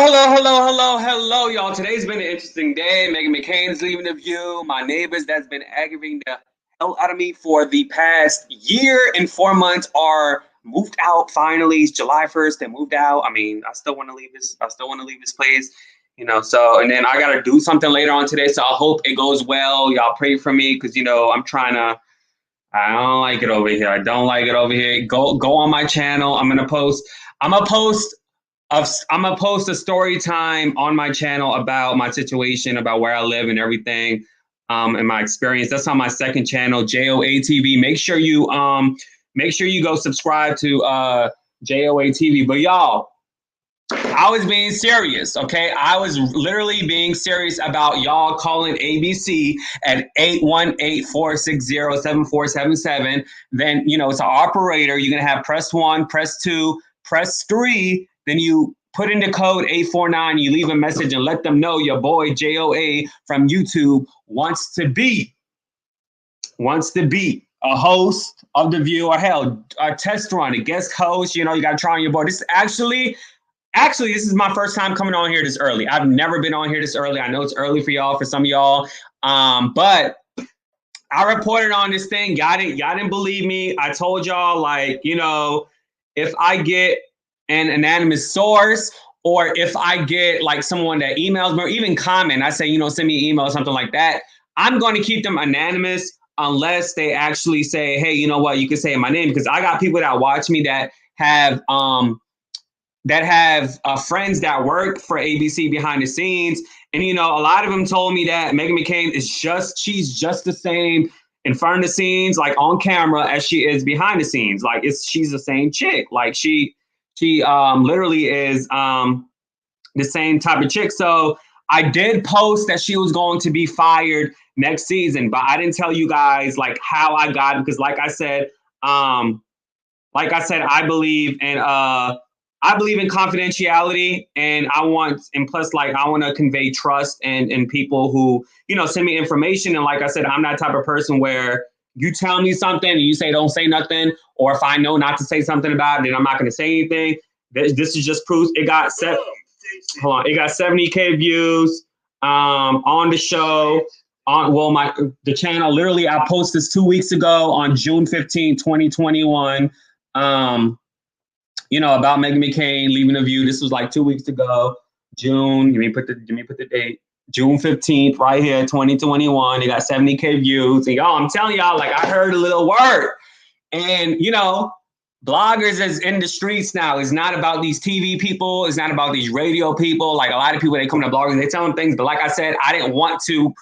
Hello, y'all. Today's been an interesting day. Meghan McCain is leaving the View. My neighbors that's been aggravating the hell out of me for the past year and 4 months are moved out finally. It's July 1st. They moved out. I mean, I still want to leave this. I still want to leave this place, So, and then I got to do something later on today. So I hope it goes well. Y'all pray for me because, I'm trying to. I don't like it over here. I don't like it over here. Go on my channel. I'm gonna post a story time on my channel about my situation, about where I live and everything, and my experience. That's on my second channel, JOA TV. Make sure you go subscribe to JOA TV. But y'all, I was being serious, okay? I was literally being serious about y'all calling ABC at 818-460-7477. Then, it's an operator. You're going to have press 1, press 2, press 3. Then you put in the code 849. You leave a message and let them know your boy JOA from YouTube wants to be a host of The View, or hell, a test run, a guest host. You got to try on your board. This is Actually, this is my first time coming on here this early. I've never been on here this early. I know it's early for y'all, for some of y'all. But I reported on this thing. Y'all didn't believe me. I told y'all, if I get an anonymous source, or if I get someone that emails me or even comment, I say, send me an email or something like that, I'm going to keep them anonymous unless they actually say, hey, you know what, you can say my name, because I got people that watch me that have friends that work for ABC behind the scenes. And, a lot of them told me that Meghan McCain she's just the same in front of the scenes, on camera, as she is behind the scenes. She's the same chick. She literally is the same type of chick. So I did post that she was going to be fired next season, but I didn't tell you guys how I got it, because like I said, I believe in confidentiality, and plus I want to convey trust and people who, send me information. And like I said, I'm that type of person where you tell me something and you say, don't say nothing. Or if I know not to say something about it, then I'm not going to say anything. This is just proof. It got 70K views on the show. The channel, literally, I posted this 2 weeks ago on June 15, 2021. About Meghan McCain leaving The View. This was 2 weeks ago. June. Let me put the date. June 15th, right here, 2021. They got 70K views. And y'all, I'm telling y'all, I heard a little word. And bloggers is in the streets now. It's not about these TV people. It's not about these radio people. A lot of people, they come to bloggers, they tell them things. But like I said, I didn't want to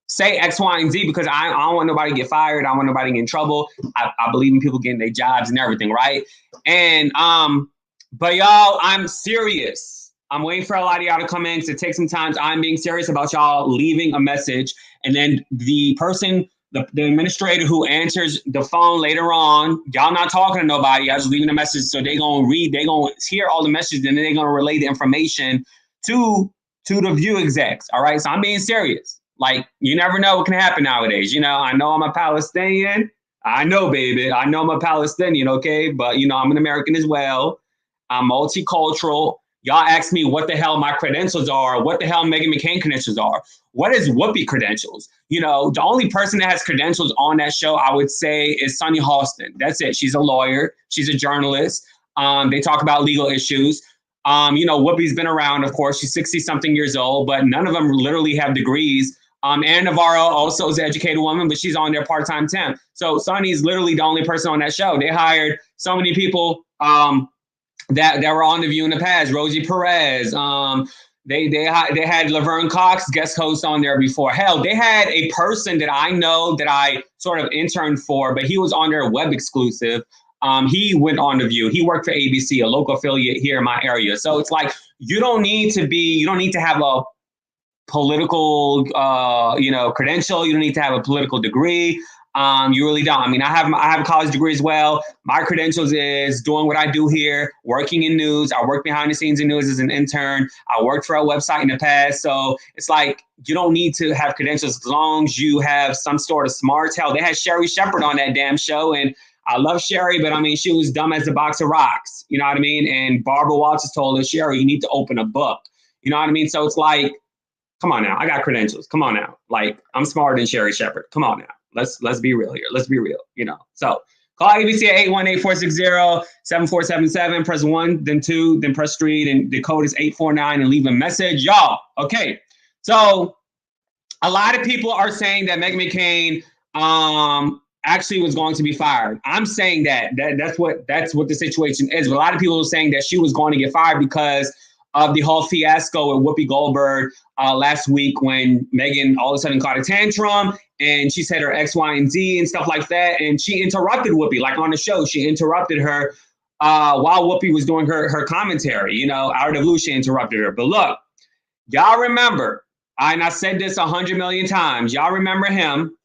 say X, Y, and Z because I don't want nobody to get fired. I don't want nobody to get in trouble. I believe in people getting their jobs and everything, right? And but y'all, I'm serious. I'm waiting for a lot of y'all to come in to take some time. I'm being serious about y'all leaving a message, and then the person, the administrator who answers the phone later on, y'all not talking to nobody. Y'all just leaving a message, so they gonna hear all the messages, and then they're gonna relay the information to the View execs. All right, so I'm being serious. You never know what can happen nowadays. I know I'm a Palestinian. I know, baby. I know I'm a Palestinian, okay? But, I'm an American as well. I'm multicultural. Y'all ask me what the hell my credentials are, what the hell Meghan McCain credentials are. What is Whoopi credentials? The only person that has credentials on that show, I would say, is Sunny Halston. That's it. She's a lawyer. She's a journalist. They talk about legal issues. Whoopi's been around, of course. She's 60-something years old, but none of them literally have degrees. And Navarro also is an educated woman, but she's on their part-time temp. So Sunny is literally the only person on that show. They hired so many people that were on The View in the past. Rosie Perez. They had Laverne Cox guest host on there before. Hell, they had a person that I know that I sort of interned for, but he was on their web exclusive. He went on The View. He worked for ABC, a local affiliate here in my area. So it's you don't need to have a political, credential. You don't need to have a political degree. You really don't. I mean, I have a college degree as well. My credentials is doing what I do here, working in news. I work behind the scenes in news as an intern. I worked for a website in the past. So it's you don't need to have credentials as long as you have some sort of smarts. Hell, they had Sherry Shepherd on that damn show, and I love Sherry, but I mean, she was dumb as a box of rocks. You know what I mean? And Barbara Walters told her, Sherry, you need to open a book. You know what I mean? So it's like, come on now. I got credentials. Come on now. Like, I'm smarter than Sherry Shepherd. Come on now. Let's be real here. Let's be real, you know. So call ABC at 818-460-7477. Press 1, then 2, then press 3, then the code is 849 and leave a message, y'all. Okay. So a lot of people are saying that Meghan McCain actually was going to be fired. I'm saying that's what the situation is. But a lot of people are saying that she was going to get fired because of the whole fiasco with Whoopi Goldberg last week, when Meghan all of a sudden caught a tantrum and she said her X, Y, and Z and stuff like that. And she interrupted Whoopi, like on the show. She interrupted her while Whoopi was doing her commentary. You know, out of the blue, she interrupted her. But look, y'all remember, and I said this 100 million times, y'all remember him,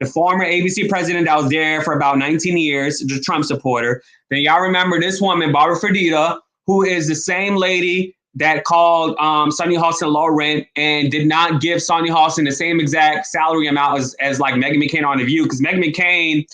the former ABC president that was there for about 19 years, the Trump supporter. Then y'all remember this woman, Barbara Fredita, who is the same lady that called Sunny Hostin low rent and did not give Sunny Hostin the same exact salary amount as like Meghan McCain on The View, because Meghan McCain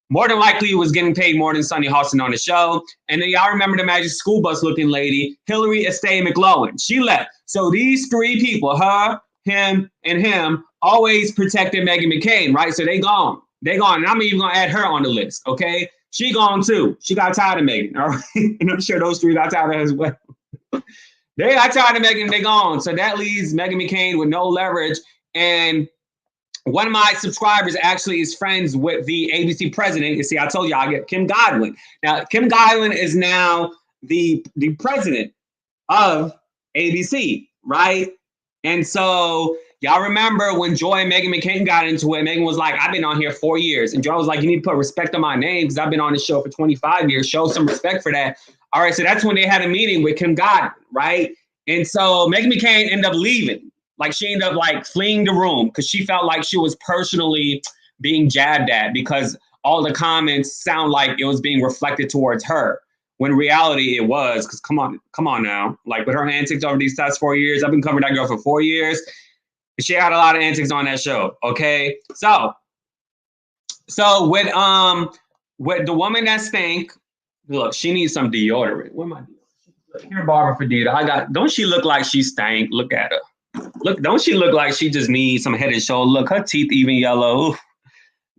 more than likely was getting paid more than Sunny Hostin on the show. And then y'all remember the Magic School Bus looking lady, Hillary Estee McLaughlin. She left. So these three people, her, him, and him, always protected Meghan McCain, right? So they gone. They gone. And I'm even going to add her on the list, okay? She gone too. She got tired of Meghan, all right? And I'm sure those three got tired of her as well. They got tired of Meghan, they gone. So that leaves Meghan McCain with no leverage. And one of my subscribers actually is friends with the ABC president. You see, I told you I get Kim Godwin. Now, Kim Godwin is now the president of ABC, right? And so y'all remember when Joy and Meghan McCain got into it, Meghan was like, I've been on here 4 years. And Joy was like, you need to put respect on my name because I've been on this show for 25 years. Show some respect for that. All right, so that's when they had a meeting with Kim Godwin, right? And so Meghan McCain ended up leaving. Like, she ended up like fleeing the room because she felt like she was personally being jabbed at because all the comments sound like it was being reflected towards her. When in reality it was, because come on now. Like, with her antics over these past 4 years, I've been covering that girl for 4 years. She had a lot of antics on that show, okay? So with the woman that stank, look, she needs some deodorant. What am I doing? Here, Barbara Fredita. Don't she look like she stank? Look at her. Look, don't she look like she just needs some Head and Shoulder? Look, her teeth even yellow. Oof.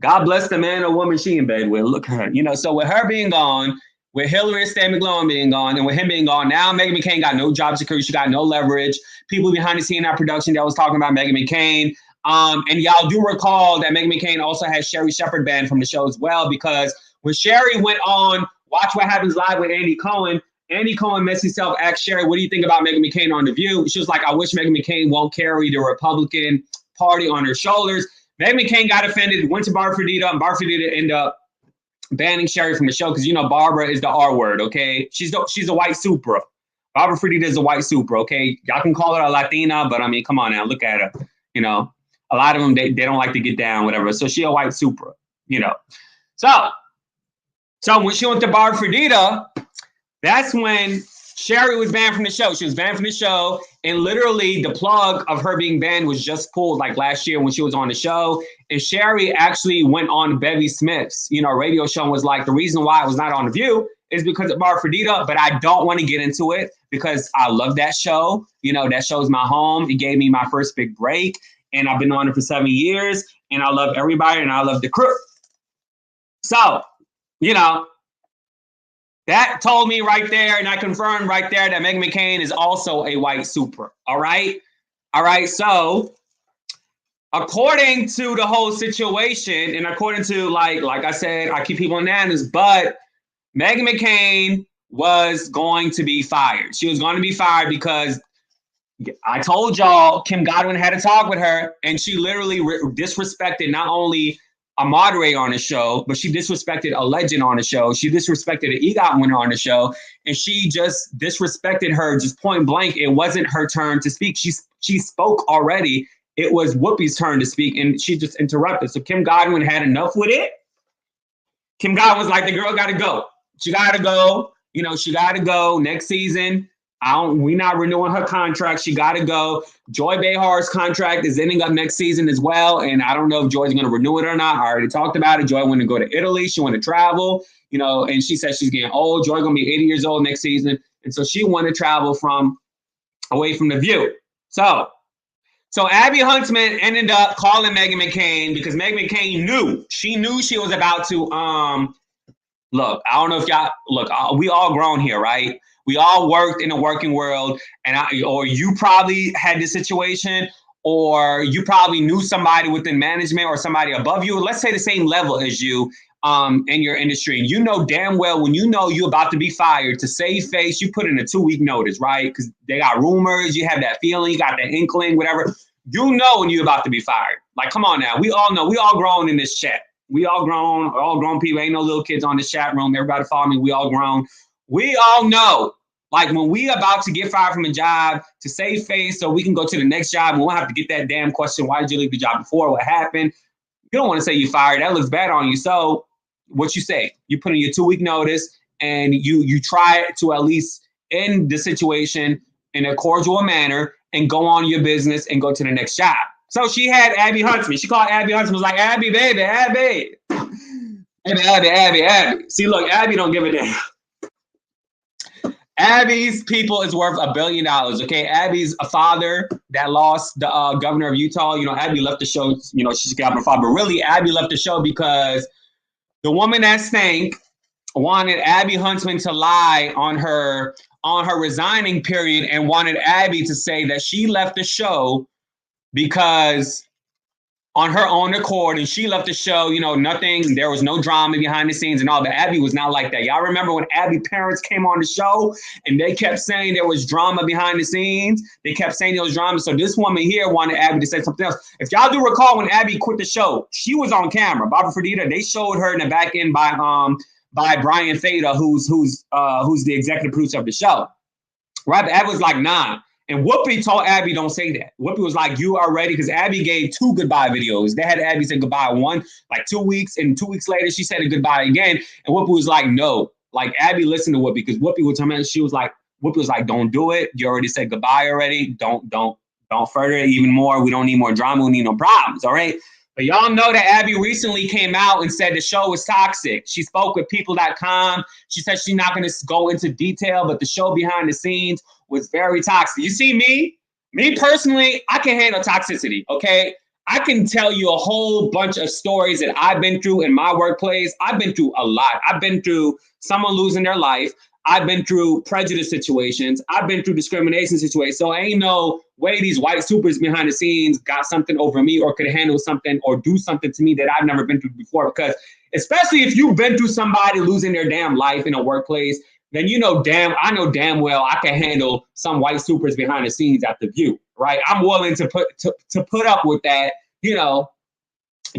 God bless the man or woman she in bed with. Look at her. You know, so with her being gone, with Hillary and Stan McLaurin being gone, and with him being gone, now Meghan McCain got no job security. She got no leverage. People behind the scene in our production that was talking about Meghan McCain. And y'all do recall that Meghan McCain also had Sherry Shepherd banned from the show as well, because when Sherry went on Watch What Happens Live with Andy Cohen messy self asked Sherry, what do you think about Meghan McCain on The View? She was like, I wish Meghan McCain won't carry the Republican Party on her shoulders. Meghan McCain got offended, went to Barbara Fredita, and Barbara Fredita ended up banning Sherry from the show because, you know, Barbara is the R word, okay? She's a white Supra. Barbara Fredita is a white Supra, okay? Y'all can call her a Latina, but I mean, come on now, look at her. You know, a lot of them, they don't like to get down, whatever. So she a white Supra, you know. So when she went to Barbara Fredita, that's when Sherry was banned from the show. She was banned from the show, and literally the plug of her being banned was just pulled like last year when she was on the show. And Sherry actually went on Bevy Smith's, you know, radio show and was like, the reason why I was not on The View is because of Barbara Fredita, but I don't want to get into it because I love that show. You know, that show's my home. It gave me my first big break, and I've been on it for 7 years, and I love everybody, and I love the crew. So, you know, that told me right there, and I confirmed right there that Meghan McCain is also a white Supra. All right. All right. So according to the whole situation, and according to like I said, I keep people on bananas, but Meghan McCain was going to be fired. She was going to be fired because I told y'all Kim Godwin had a talk with her, and she literally disrespected not only a moderator on the show, but she disrespected a legend on the show. She disrespected an EGOT winner on the show, and she just disrespected her just point blank. It wasn't her turn to speak. She spoke already. It was Whoopi's turn to speak, and she just interrupted. So Kim Godwin had enough with it. Kim Godwin was like, the girl got to go. She got to go. You know, she got to go next season. We're not renewing her contract. She got to go. Joy Behar's contract is ending up next season as well. And I don't know if Joy's going to renew it or not. I already talked about it. Joy wanted to go to Italy. She wanted to travel, you know, and she said she's getting old. Joy going to be 80 years old next season. And so she wanted to travel from away from the view. So Abby Huntsman ended up calling Meghan McCain because Meghan McCain knew she was about to look. I don't know if y'all look. We all grown here, right? We all worked in the working world, or you probably had this situation, or you probably knew somebody within management or somebody above you. Let's say the same level as you in your industry, and you know damn well when you know you're about to be fired, to save face, you put in a 2-week notice, right? Because they got rumors, you have that feeling, you got that inkling, whatever. You know when you're about to be fired. Like, come on now. We all know. We all grown in this chat. We all grown people. Ain't no little kids on this chat room. Everybody follow me. We all grown. We all know. Like when we about to get fired from a job, to save face so we can go to the next job, and we won't have to get that damn question, why did you leave the job before? What happened? You don't want to say you fired. That looks bad on you. So what you say? You put in your 2-week notice, and you try to at least end the situation in a cordial manner and go on your business and go to the next job. So she had Abby Huntsman. She called Abby Huntsman, was like, Abby, baby, Abby. Abby. See, look, Abby don't give a damn. Abby's people is worth $1 billion, okay? Abby's a father that lost the governor of Utah. You know, Abby left the show, you know, she's got her father. But really, Abby left the show because the woman that stank wanted Abby Huntsman to lie on her resigning period, and wanted Abby to say that she left the show because on her own accord, and she left the show, you know, nothing, there was no drama behind the scenes and all that. Abby was not like that. Y'all remember when Abby's parents came on the show and they kept saying there was drama behind the scenes? They kept saying there was drama. So this woman here wanted Abby to say something else. If y'all do recall, when Abby quit the show, she was on camera. Barbara Fredita, they showed her in the back end by Brian Theda, who's the executive producer of the show. Right? But Abby was like, nah. And Whoopi told Abby, don't say that. Whoopi was like, you are ready, because Abby gave 2 goodbye videos. They had Abby say goodbye one, like 2 weeks, and 2 weeks later, she said a goodbye again. And Whoopi was like, no. Like, Abby listened to Whoopi, because Whoopi would tell me, Whoopi was like, don't do it. You already said goodbye already. Don't further it even more. We don't need more drama. We need no problems, all right? But y'all know that Abby recently came out and said the show was toxic. She spoke with people.com. She said she's not going to go into detail, but the show behind the scenes was very toxic. You see me personally, I can handle toxicity, okay? I can tell you a whole bunch of stories that I've been through in my workplace. I've been through a lot. I've been through someone losing their life. I've been through prejudice situations. I've been through discrimination situations. So ain't no way these white supers behind the scenes got something over me or could handle something or do something to me that I've never been through before. Because especially if you've been through somebody losing their damn life in a workplace, then I know damn well I can handle some white supers behind the scenes at the View, right? I'm willing to put up with that,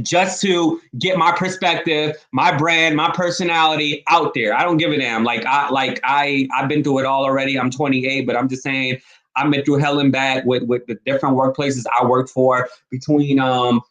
just to get my perspective, my brand, my personality out there. I don't give a damn. I've been through it all already. I'm 28, but I'm just saying I've been through hell and back with the different workplaces I worked for, between John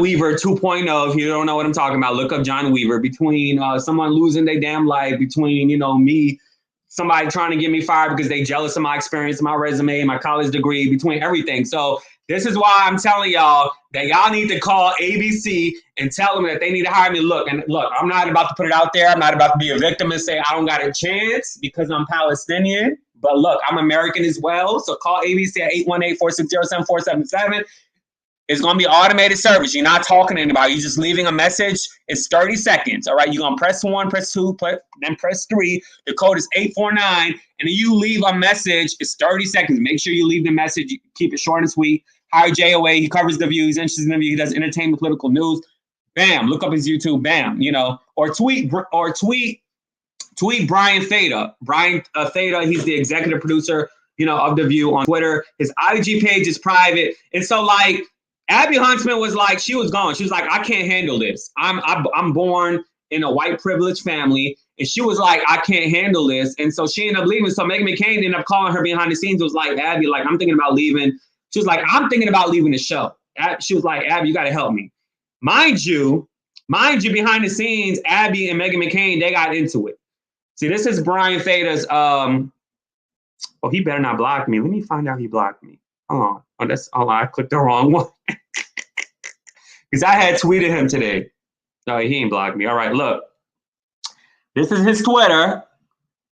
Weaver 2.0. If you don't know what I'm talking about, look up John Weaver. Between someone losing their damn life, between me, somebody trying to get me fired because they jealous of my experience, my resume, my college degree, between everything. So this is why I'm telling y'all that y'all need to call ABC and tell them that they need to hire me. Look, I'm not about to put it out there. I'm not about to be a victim and say I don't got a chance because I'm Palestinian. But look, I'm American as well. So call ABC at 818-460-7477. It's going to be automated service. You're not talking to anybody. You're just leaving a message. It's 30 seconds. All right. You're going to press 1, press 2, then press 3. The code is 849. And then you leave a message. It's 30 seconds. Make sure you leave the message. Keep it short and sweet. Hire JOA. He covers the View. He's interested in the View. He does entertainment, political news. Bam. Look up his YouTube. Bam. Or tweet Brian Theda. Brian Theda. He's the executive producer, of the View on Twitter. His IG page is private. And so Abby Huntsman was like, she was gone. She was like, I can't handle this. I'm born in a white privileged family. And she was like, I can't handle this. And so she ended up leaving. So Meghan McCain ended up calling her behind the scenes. It was like, Abby, I'm thinking about leaving. She was like, I'm thinking about leaving the show. She was like, Abby, you got to help me. Mind you, behind the scenes, Abby and Meghan McCain, they got into it. See, this is Brian Theda's, he better not block me. Let me find out he blocked me. Hold on. I clicked the wrong one. Because I had tweeted him today. No, he ain't blocked me. All right, look. This is his Twitter.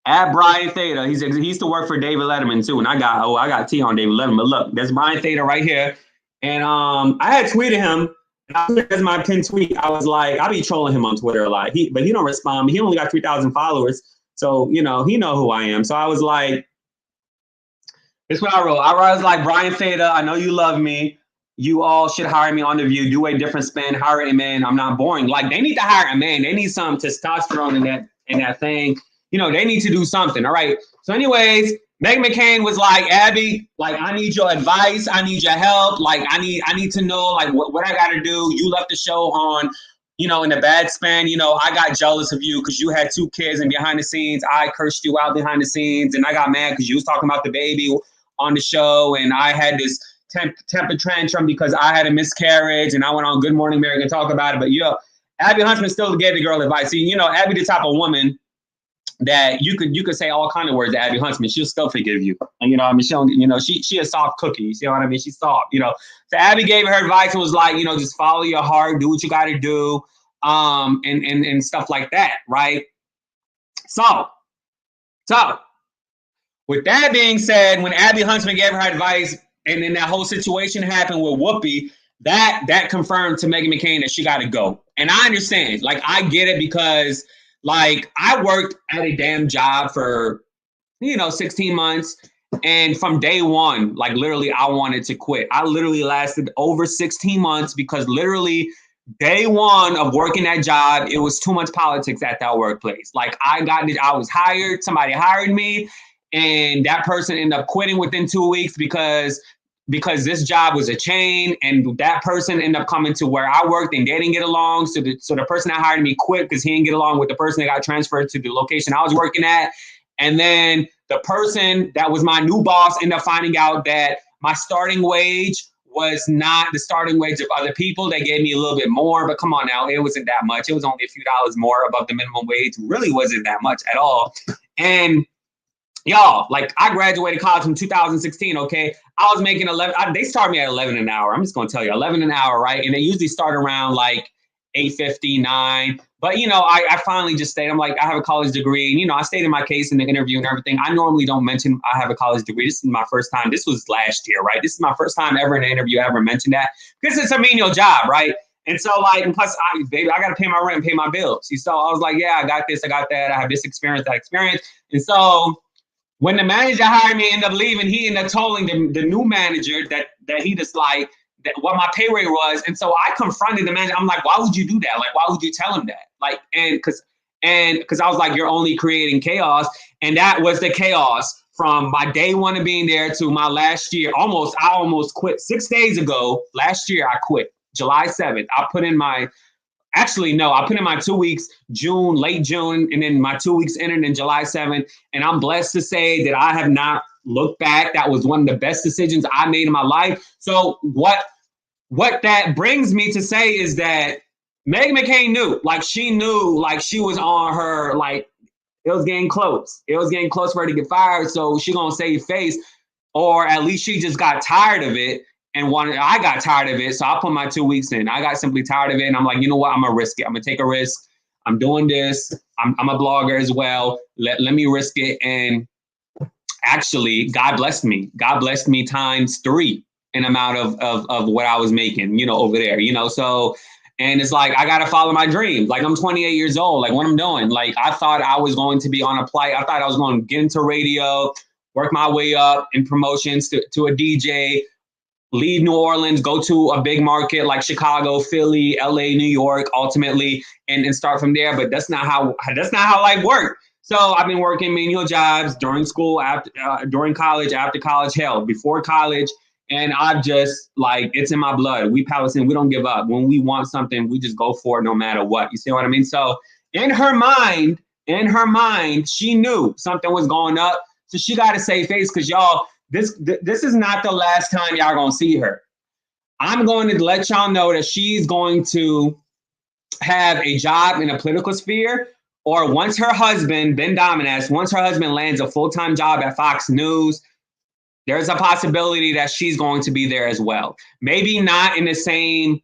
At Brian Theta. He used to work for David Letterman too. And I got tea on David Letterman. But look, there's Brian Theta right here. And I had tweeted him. That's my pinned tweet. I was like, I be trolling him on Twitter a lot. But he don't respond. He only got 3,000 followers. So, he know who I am. So I was like, this is what I wrote. I was like, Brian Theta, I know you love me. You all should hire me on The View. Do a different spin. Hire a man. I'm not boring. Like, they need to hire a man. They need some testosterone in that thing. They need to do something. All right. So anyways, Meghan McCain was like, Abby, like, I need your advice. I need your help. Like, I need to know, like, what I got to do. You left the show on, in a bad span. I got jealous of you because you had 2 kids, and behind the scenes, I cursed you out behind the scenes. And I got mad because you was talking about the baby on the show. And I had this temper tantrum because I had a miscarriage, and I went on Good Morning America and talk about it. But Abby Huntsman still gave the girl advice. See, Abby the type of woman that you could say all kind of words to Abby Huntsman, she'll still forgive you. And she a soft cookie. You see what I mean? She's soft. So Abby gave her advice and was like, just follow your heart, do what you got to do, and stuff like that, right? So with that being said, when Abby Huntsman gave her advice, and then that whole situation happened with Whoopi, that confirmed to Meghan McCain that she got to go. And I understand, like, I get it because, like, I worked at a damn job for, 16 months. And from day one, like, literally, I wanted to quit. I literally lasted over 16 months because literally day one of working that job, it was too much politics at that workplace. Like, I was hired, somebody hired me, and that person ended up quitting within 2 weeks because this job was a chain, and that person ended up coming to where I worked, and they didn't get along. So the person that hired me quit because he didn't get along with the person that got transferred to the location I was working at. And then the person that was my new boss ended up finding out that my starting wage was not the starting wage of other people. They gave me a little bit more, but come on now, it wasn't that much. It was only a few dollars more above the minimum wage. Really wasn't that much at all. And y'all, like, I graduated college in 2016, okay? I was making 11. They started me at 11 an hour. I'm just going to tell you, 11 an hour, right? And they usually start around like 8:59. But, I finally just stayed. I'm like, I have a college degree. And, I stated my case in the interview and everything. I normally don't mention I have a college degree. This is my first time. This was last year, right? This is my first time ever in an interview I ever mentioned that. Because it's a menial job, right? And so, like, and plus, I got to pay my rent and pay my bills. So I was like, yeah, I got this, I got that. I have this experience, that experience. And so when the manager hired me, ended up leaving, he ended up telling the new manager that he just like that what my pay rate was. And so I confronted the manager. I'm like, why would you do that? Like, why would you tell him that? Like, and because I was like, you're only creating chaos. And that was the chaos from my day one of being there to my last year. I almost quit 6 days ago. Last year, I quit July 7th. I put in my 2 weeks, late June, and then my 2 weeks ended in July 7th. And I'm blessed to say that I have not looked back. That was one of the best decisions I made in my life. So what that brings me to say is that Meghan McCain knew, like, she knew, like, she was on her, like, it was getting close. It was getting close for her to get fired. So she gonna save face, or at least she just got tired of it. And I got tired of it, so I put my 2 weeks in. I got simply tired of it, and I'm like, you know what? I'm gonna risk it. I'm gonna take a risk. I'm doing this. I'm a blogger as well. Let me risk it. And actually, God blessed me. God blessed me times 3 in amount of what I was making, over there, So, and it's like, I gotta follow my dreams. Like, I'm 28 years old. Like, what I'm doing? Like, I thought I was going to be on a flight. I thought I was going to get into radio, work my way up in promotions to a DJ. Leave New Orleans, go to a big market like Chicago, Philly, LA, New York, ultimately, and start from there. But that's not how life works. So I've been working menial jobs during school, during college, after college, hell, before college, and I've just, like, it's in my blood. We Palestinians, we don't give up. When we want something, we just go for it no matter what. You see what I mean? So in her mind, she knew something was going up. So she got to save face, because y'all, this is not the last time y'all gonna see her. I'm going to let y'all know that she's going to have a job in a political sphere, or once her husband, Ben Dominus, lands a full-time job at Fox News, there's a possibility that she's going to be there as well. Maybe not in the same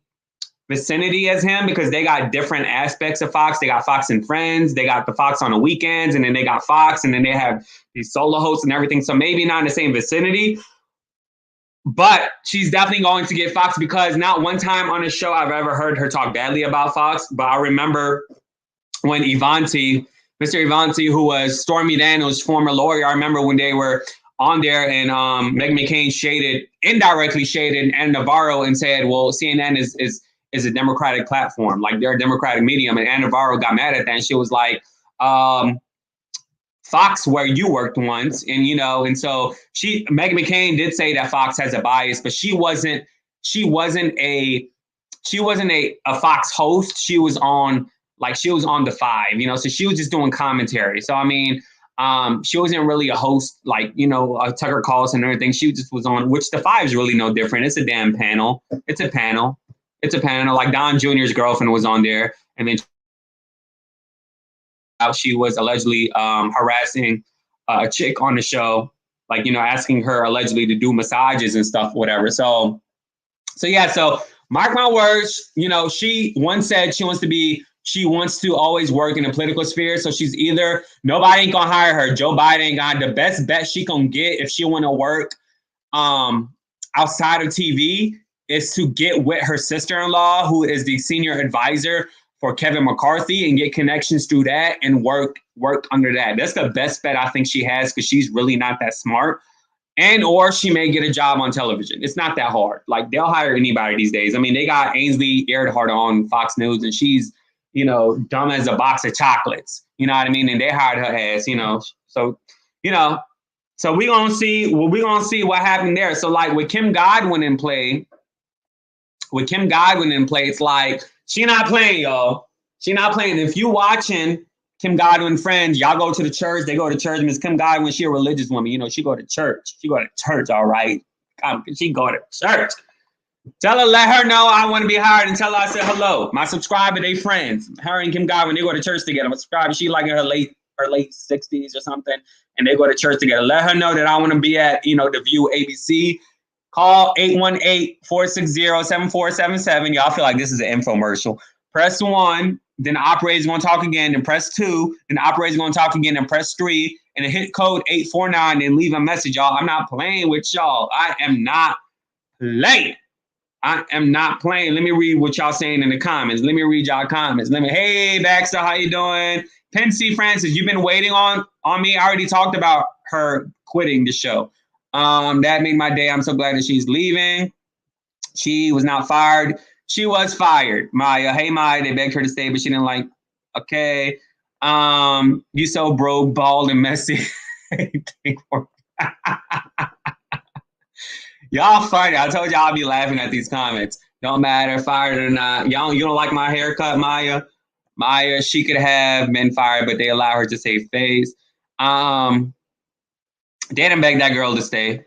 vicinity as him because they got different aspects of Fox. They got Fox and Friends. They got the Fox on the weekends, and then they got Fox, and then they have these solo hosts and everything. So maybe not in the same vicinity, but she's definitely going to get Fox because not one time on a show I've ever heard her talk badly about Fox. But I remember when Mr. Ivanti, who was Stormy Daniels' former lawyer, I remember when they were on there and Meghan McCain indirectly shaded Anna Navarro and said, well, CNN is a Democratic platform, like they're a Democratic medium. And Anna Navarro got mad at that. And she was like, Fox, where you worked once. And, you know, and so Meghan McCain did say that Fox has a bias, but she wasn't a Fox host. She was on the Five, you know, so she was just doing commentary. So, I mean, she wasn't really a host like, you know, Tucker Carlson and everything. She just was on, which the Five is really no different. It's a damn panel. It's a panel. Like Don Jr.'s girlfriend was on there, and then she was allegedly harassing a chick on the show, like, you know, asking her allegedly to do massages and stuff, whatever. So yeah. So mark my words. You know, she once said she wants to always work in the political sphere. So she's either nobody ain't gonna hire her. Joe Biden got the best bet she can get if she want to work outside of TV is to get with her sister-in-law, who is the senior advisor for Kevin McCarthy, and get connections through that and work under that. That's the best bet I think she has because she's really not that smart. And or she may get a job on television. It's not that hard. Like they'll hire anybody these days. I mean, they got Ainsley Earhart on Fox News, and she's, you know, dumb as a box of chocolates. You know what I mean? And they hired her ass, you know. So, you know, so we're gonna see what happened there. So like with Kim Godwin in play, it's like she not playing, y'all. She not playing. If you watching Kim Godwin Friends, y'all go to the church. They go to church. Miss Kim Godwin, she a religious woman. You know, she go to church. All right. She go to church. Tell her, let her know I want to be hired, and tell her I said hello. My subscriber, they friends. Her and Kim Godwin, they go to church together. My subscriber, she like in her late 60s or something, and they go to church together. Let her know that I want to be at, you know, the View ABC. Call 818-460-7477. Y'all feel like this is an infomercial. Press 1, then the operator's going to talk again, then press 2, then the operator's going to talk again, then press 3, and then hit code 849 and leave a message, y'all. I'm not playing with y'all. I am not playing. Let me read what y'all saying in the comments. Let me read y'all comments. Hey, Baxter, how you doing? Pensy Francis, you've been waiting on me. I already talked about her quitting the show. That made my day. I'm so glad that she's leaving. She was not fired. She was fired. Maya, hey Maya, they begged her to stay, but she didn't like. Okay. You so broke, bald, and messy. Y'all funny. I told y'all I'll be laughing at these comments. Don't matter, fired or not. You don't like my haircut, Maya? Maya, she could have been fired, but they allow her to save face. They didn't beg that girl to stay.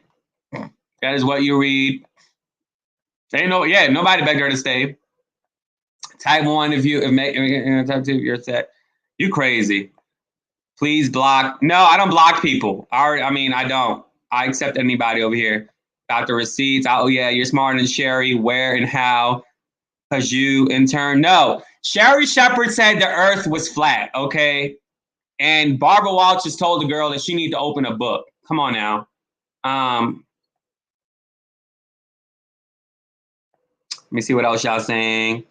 That is what you read. Nobody begged her to stay. Type 1 if type 2 if you're set. You crazy. Please block. No, I don't block people. I don't. I accept anybody over here. Got the receipts. Oh yeah, you're smarter than Sherry. Where and how? Because you in turn. No. Sherry Shepherd said the earth was flat, okay? And Barbara Walsh just told the girl that she needs to open a book. Come on now. Let me see what else y'all saying.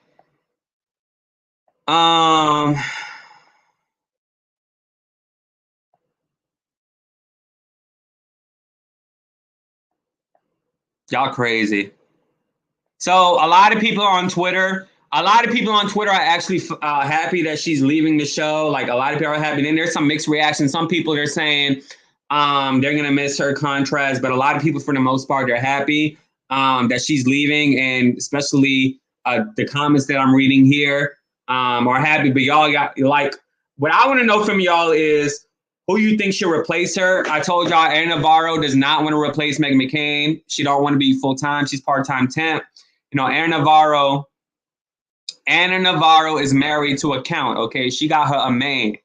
Y'all crazy. So a lot of people on Twitter are actually happy that she's leaving the show. Like a lot of people are happy. Then there's some mixed reactions. Some people are saying they're going to miss her contrast, but a lot of people, for the most part, they're happy that she's leaving. And especially the comments that I'm reading here are happy. But y'all got, like, what I want to know from y'all is who you think should replace her. I told y'all Anna Navarro does not want to replace Meghan McCain. She don't want to be full-time. She's part-time temp. You know, Anna Navarro is married to a count, okay? She got her a man.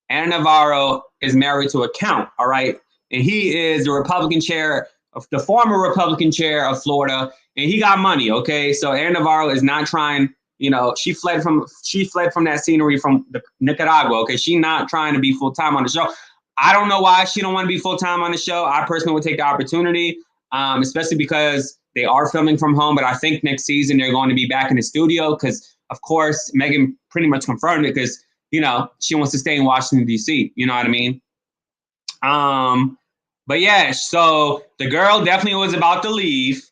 Anna Navarro is married to a count, all right? And he is the Republican chair the former Republican chair of Florida, and he got money. Okay, so Aaron Navarro is not trying. She fled from that scenery from Nicaragua. Okay, she's not trying to be full time on the show. I don't know why she don't want to be full time on the show. I personally would take the opportunity, especially because they are filming from home. But I think next season they're going to be back in the studio because, of course, Meghan pretty much confirmed it because she wants to stay in Washington D.C. You know what I mean? But yeah, so the girl definitely was about to leave.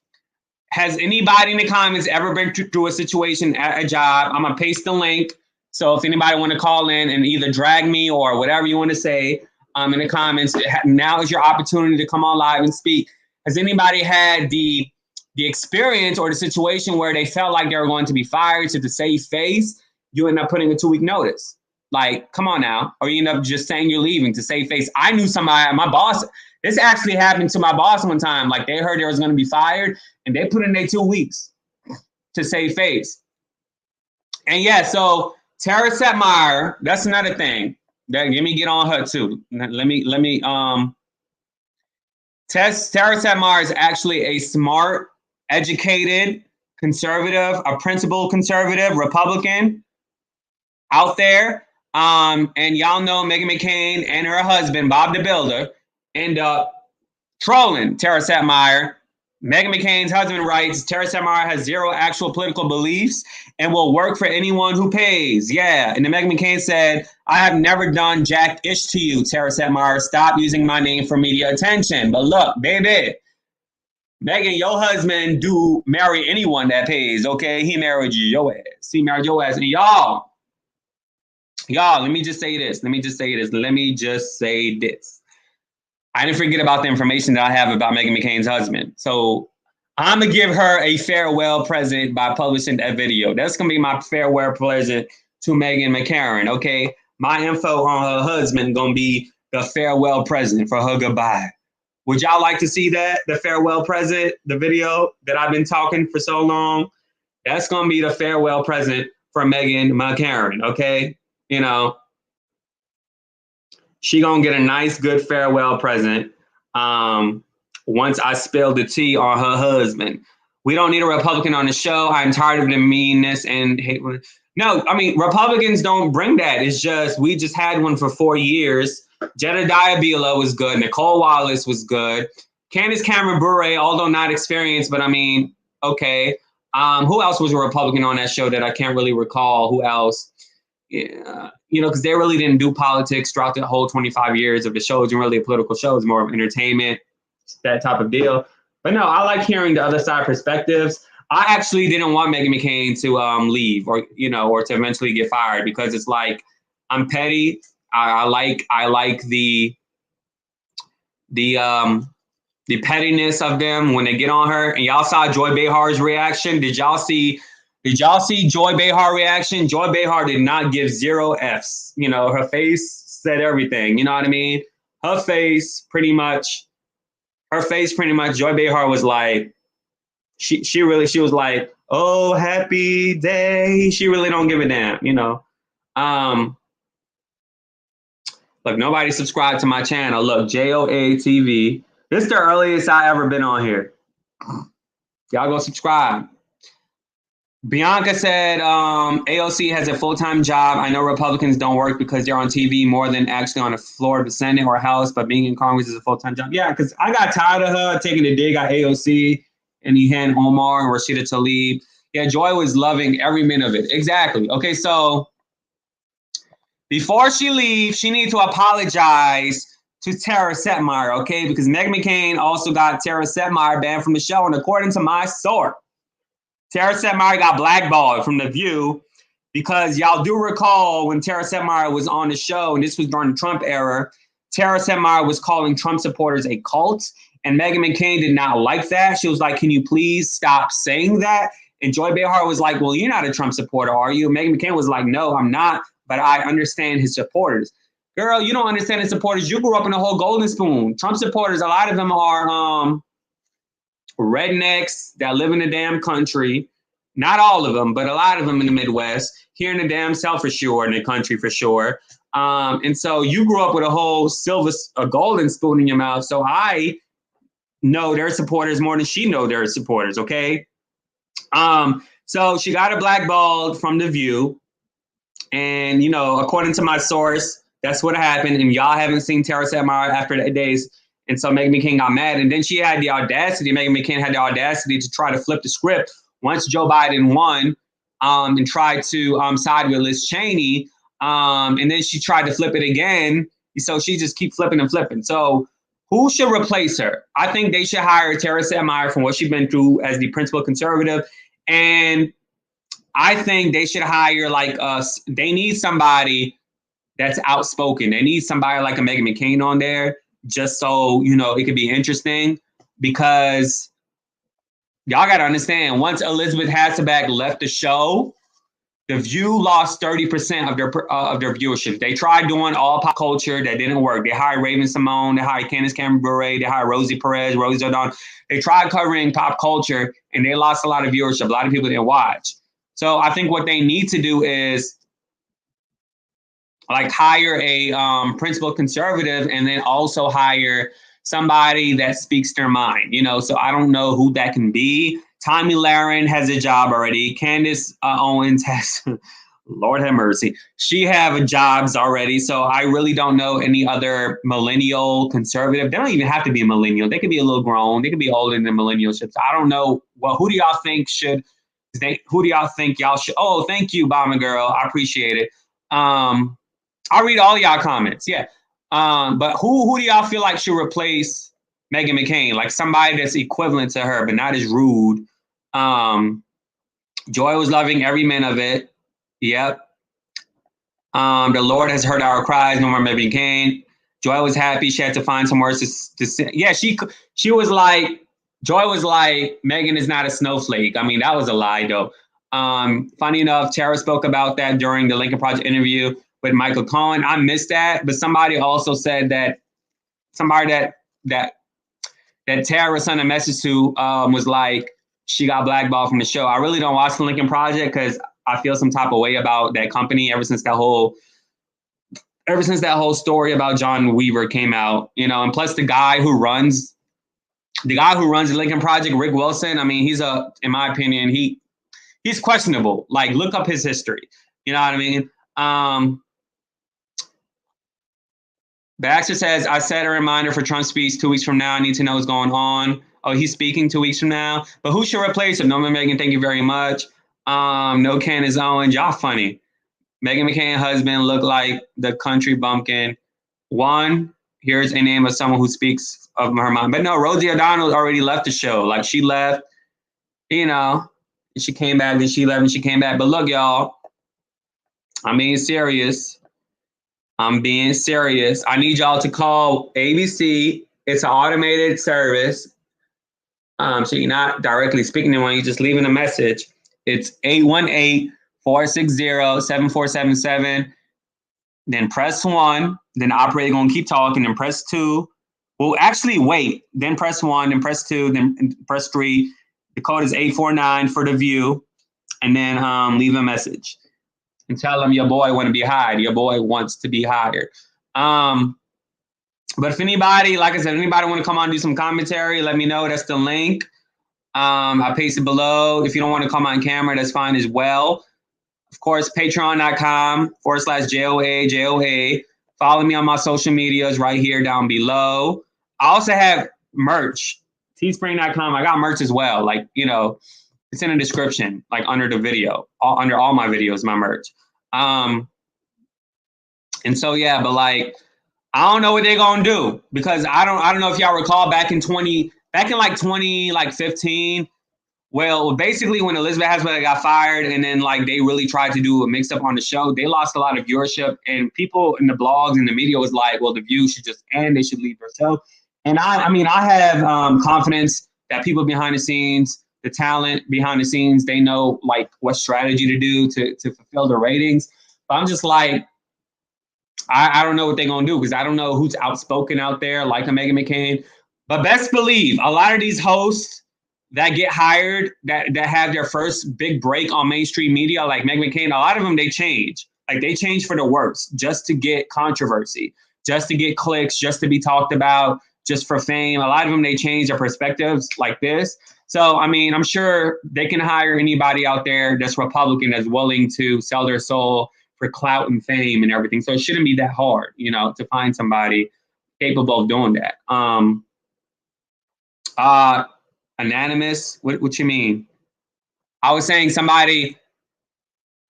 Has anybody in the comments ever been through a situation at a job? I'm gonna paste the link. So if anybody want to call in and either drag me or whatever you want to say in the comments, now is your opportunity to come on live and speak. Has anybody had the experience or the situation where they felt like they were going to be fired, to save face, you end up putting a 2-week notice? Like, come on now. Or you end up just saying you're leaving to save face. I knew somebody, my boss, this actually happened to my boss one time. Like, they heard they was going to be fired and they put in their 2 weeks to save face. And yeah, so Tara Setmayer, that's another thing. Let me get on her too. Tara Setmayer is actually a smart, educated, conservative, a principled conservative Republican out there. And y'all know Meghan McCain and her husband, Bob the Builder, end up trolling Tara Setmayer. Meghan McCain's husband writes, Tara Setmayer has zero actual political beliefs and will work for anyone who pays. Yeah. And then Meghan McCain said, I have never done jack-ish to you, Tara Setmayer. Stop using my name for media attention. But look, baby, Meghan, your husband do marry anyone that pays, okay? He married your ass. He married your ass. And y'all, let me just say this. I didn't forget about the information that I have about Meghan McCain's husband. So I'm going to give her a farewell present by publishing that video. That's going to be my farewell present to Meghan McCain, okay? My info on her husband going to be the farewell present for her goodbye. Would y'all like to see that, the farewell present, the video that I've been talking for so long? That's going to be the farewell present for Meghan McCain, okay? She gonna get a nice, good farewell present once I spill the tea on her husband. We don't need a Republican on the show. I'm tired of the meanness and hate. No, I mean, Republicans don't bring that. It's just, we just had one for 4 years. Jedediah Bila was good. Nicole Wallace was good. Candace Cameron Bure, although not experienced, but I mean, okay. Who else was a Republican on that show that I can't really recall? Who else? Yeah, because they really didn't do politics throughout the whole 25 years of the show. It wasn't really a political show. It was more of entertainment, that type of deal. But no, I like hearing the other side perspectives. I actually didn't want Meghan McCain to leave or to eventually get fired because it's like, I'm petty. I like the pettiness of them when they get on her. And y'all saw Joy Behar's reaction. Did y'all see Joy Behar's reaction? Joy Behar did not give 0 Fs. Her face said everything. You know what I mean? Her face pretty much, Joy Behar was like, she was like, oh, happy day. She really don't give a damn, Look, nobody subscribed to my channel. Look, JOA TV. This is the earliest I ever been on here. Y'all go subscribe. Bianca said, AOC has a full-time job. I know Republicans don't work because they're on TV more than actually on the floor of the Senate or House, but being in Congress is a full-time job. Yeah, because I got tired of her taking a dig at AOC and Ilhan Omar and Rashida Tlaib. Yeah, Joy was loving every minute of it. Exactly. Okay, so before she leaves, she needs to apologize to Tara Setmayer, okay? Because Meghan McCain also got Tara Setmayer banned from the show, and according to my source, Tara Setmayer got blackballed from The View because y'all do recall when Tara Setmayer was on the show, and this was during the Trump era, Tara Setmayer was calling Trump supporters a cult, and Meghan McCain did not like that. She was like, can you please stop saying that? And Joy Behar was like, well, you're not a Trump supporter, are you? Meghan McCain was like, no, I'm not, but I understand his supporters. Girl, you don't understand his supporters. You grew up in a whole golden spoon. Trump supporters, a lot of them are rednecks that live in the damn country. Not all of them, but a lot of them in the Midwest. Here in the damn South for sure, in the country for sure. And so you grew up with a whole golden spoon in your mouth. So I know their supporters more than she know their supporters, okay? So she got a blackballed from The View. And, you know, according to my source, that's what happened. And y'all haven't seen Tara Setmayer after that days. And so Meghan McCain got mad. And then she had the audacity, Meghan McCain had the audacity to try to flip the script once Joe Biden won, and tried to side with Liz Cheney. And then she tried to flip it again. So she just keep flipping and flipping. So who should replace her? I think they should hire Tara Setmayer from what she's been through as the principal conservative. And I think they should hire like us. They need somebody that's outspoken. They need somebody like a Meghan McCain on there, just so, you know, it could be interesting, because y'all got to understand, once Elizabeth Hasselbeck left the show, The View lost 30% of their viewership. They tried doing all pop culture. That didn't work. They hired Raven Simone. They hired Candace Cameron Bure. They hired Rosie Perez, Rosie O'Donnell. They tried covering pop culture, and they lost a lot of viewership. A lot of people didn't watch. So I think what they need to do is like hire a principal conservative, and then also hire somebody that speaks their mind, you know. So I don't know who that can be. Tommy Lahren has a job already. Candace Owens has, Lord have mercy, she have jobs already. So I really don't know any other millennial conservative. They don't even have to be a millennial. They could be a little grown. They could be older than millennials. I don't know. Well, who do y'all think should? Who do y'all think y'all should? Oh, thank you, Bomber Girl. I appreciate it. I'll read all y'all comments. Yeah. But who do y'all feel like should replace Meghan McCain? Like somebody that's equivalent to her, but not as rude. Joy was loving every minute of it. Yep. The Lord has heard our cries. No more Meghan McCain. Joy was happy. She had to find some words to say. Yeah, she was like, Joy was like, Meghan is not a snowflake. I mean, that was a lie, though. Funny enough, Tara spoke about that during the Lincoln Project interview with Michael Cohen. I missed that, but somebody also said that that Tara sent a message to was like, she got blackballed from the show. I really don't watch the Lincoln Project because I feel some type of way about that company ever since that whole story about John Weaver came out, you know. And plus the guy who runs the Lincoln Project, Rick Wilson, I mean, in my opinion, he's questionable. Like, look up his history. You know what I mean? Baxter says, I set a reminder for Trump's speech 2 weeks from now. I need to know what's going on. Oh, he's speaking 2 weeks from now. But who should replace him? No, Meghan, thank you very much. No Candace Owens. Y'all funny. Meghan McCain husband look like the country bumpkin. One, here's a name of someone who speaks of her mind. But no, Rosie O'Donnell already left the show. Like, she left, you know, and she came back, then she left and she came back. But look, y'all, I'm being serious. I need y'all to call ABC. It's an automated service. So you're not directly speaking to anyone, you're just leaving a message. It's 818-460-7477. Then press 1. Then the operator gonna keep talking. Then press 2. Well, actually, wait. Then press 1. Then press 2. Then press 3. The code is 849 for The View. And then leave a message and tell them your boy want to be hired. Your boy wants to be hired. But if anybody, like I said, anybody want to come on and do some commentary, let me know. That's the link. I pasted below. If you don't want to come on camera, that's fine as well. Of course, patreon.com/JOA. Follow me on my social medias right here down below. I also have merch, teespring.com. I got merch as well. Like, you know, it's in the description, like under the video, under all my videos, my merch. And so, yeah, but like, I don't know what they're going to do, because I don't know if y'all recall back in 2015. Well, basically when Elizabeth Hasselbeck got fired and then like they really tried to do a mix up on the show, they lost a lot of viewership, and people in the blogs and the media was like, well, The View should just end. They should leave their show. And I have confidence that people behind the scenes, the talent behind the scenes, they know like what strategy to do to fulfill the ratings. But I'm just like, I don't know what they're going to do, because I don't know who's outspoken out there like a Meghan McCain. But best believe a lot of these hosts that get hired, that have their first big break on mainstream media, like Meghan McCain, a lot of them, they change. Like, they change for the worse just to get controversy, just to get clicks, just to be talked about, just for fame. A lot of them, they change their perspectives like this. So, I mean, I'm sure they can hire anybody out there that's Republican that's willing to sell their soul for clout and fame and everything. So it shouldn't be that hard, you know, to find somebody capable of doing that. Anonymous, what you mean? I was saying somebody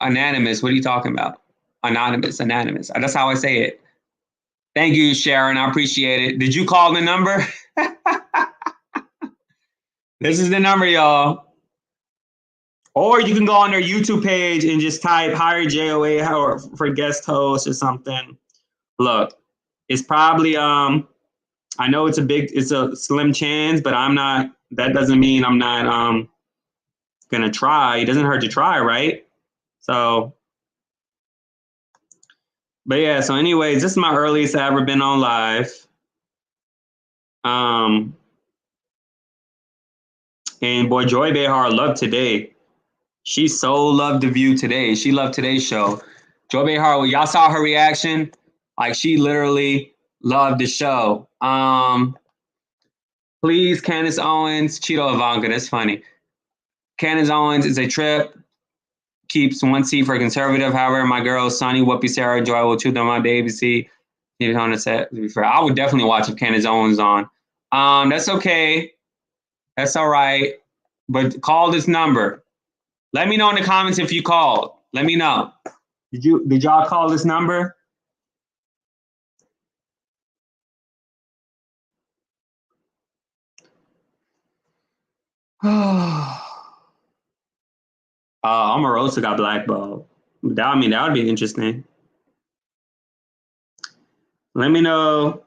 anonymous. What are you talking about? Anonymous. That's how I say it. Thank you, Sharon. I appreciate it. Did you call the number? This is the number, y'all. Or you can go on their YouTube page and just type hire JOA or for guest host or something. Look, it's probably I know it's a slim chance, but that doesn't mean I'm not gonna try. It doesn't hurt to try, right? So, but yeah, so anyways, this is my earliest I've ever been on live. And boy, Joy Behar loved today. She so loved The View today. She loved today's show. Joy Behar, y'all saw her reaction? Like, she literally loved the show. Please, Candace Owens, Cheeto Ivanka, that's funny. Candace Owens is a trip. Keeps one seat for conservative. However, my girls, Sonny, Whoopi, Sarah, Joy will choose them on the ABC. I would definitely watch if Candace Owens on. That's okay. That's all right. But call this number. Let me know in the comments if you called. Let me know. Did y'all call this number? Omarosa got blackballed. That would be interesting. Let me know.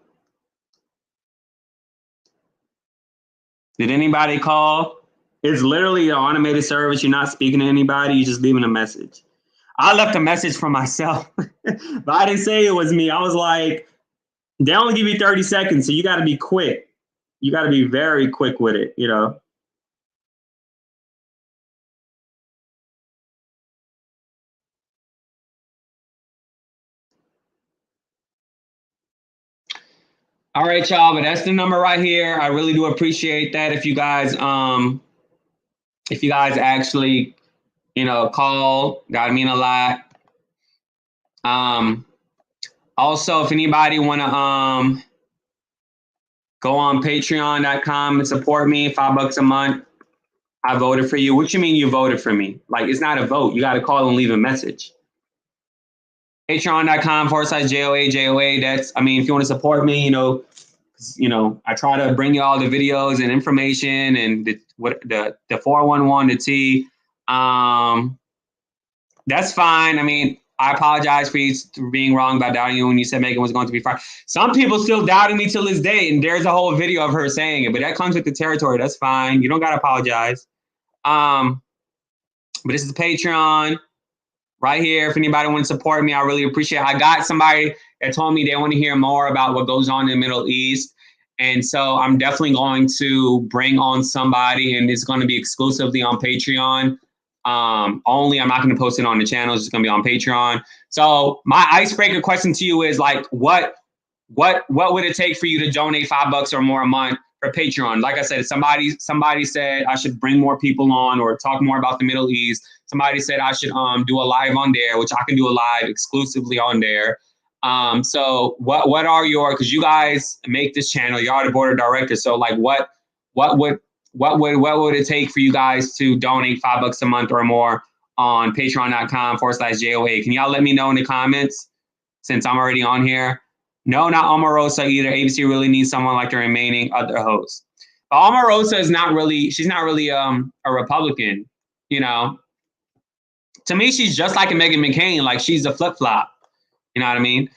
Did anybody call? It's literally an automated service. You're not speaking to anybody. You're just leaving a message. I left a message for myself, but I didn't say it was me. I was like, they only give you 30 seconds, so you got to be quick. You got to be very quick with it, you know. All right, y'all, but that's the number right here. I really do appreciate that. If you guys actually, you know, call, that'd mean a lot. Also, if anybody want to go on patreon.com and support me, $5 a month. I voted for you. What you mean you voted for me? Like, it's not a vote. You got to call and leave a message. Patreon.com/JOA. That's, I mean, if you want to support me, you know, I try to bring you all the videos and information and the 411, the T. That's fine. I mean, I apologize for being wrong about doubting you when you said Meghan was going to be fired. Some people still doubting me till this day, and there's a whole video of her saying it, but that comes with the territory. That's fine. You don't got to apologize. But this is Patreon right here. If anybody wants to support me, I really appreciate it. I got somebody that told me they want to hear more about what goes on in the Middle East. And so I'm definitely going to bring on somebody, and it's going to be exclusively on Patreon. Only I'm not going to post it on the channel. It's just going to be on Patreon. So my icebreaker question to you is like, what would it take for you to donate $5 or more a month for Patreon? Like I said, somebody said I should bring more people on or talk more about the Middle East. Somebody said I should do a live on there, which I can do a live exclusively on there. So what are your, because you guys make this channel, you are the board of directors. So like what would it take for you guys to donate $5 a month or more on patreon.com/JOA? Can y'all let me know in the comments since I'm already on here? No, not Omarosa either. ABC really needs someone like the remaining other hosts. But Omarosa is not really, she's not really a Republican, you know. To me, she's just like a Meghan McCain, like she's a flip-flop. You know what I mean?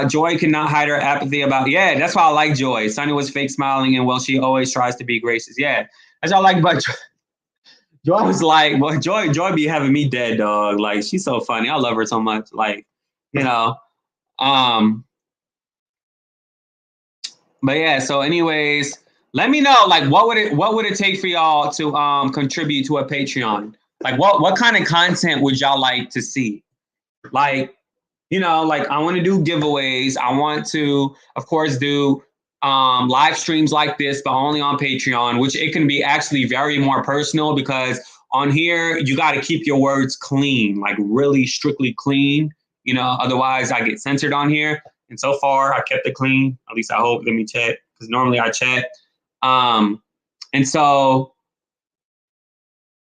Joy cannot hide her apathy about, yeah, that's why I like Joy. Sonny was fake smiling, and well, she always tries to be gracious. Yeah, that's what I like about Joy. Joy was like, well, Joy be having me dead, dog. Like, she's so funny. I love her so much. Like, you know. But yeah, so anyways, let me know, like, what would it take for y'all to contribute to a Patreon? Like, what kind of content would y'all like to see? Like, you know, like I want to do giveaways. I want to, of course, do live streams like this, but only on Patreon, which it can be actually very more personal because on here, you got to keep your words clean, like really strictly clean, you know, otherwise I get censored on here. And so far I kept it clean. At least I hope. Let me check because normally I check. And so,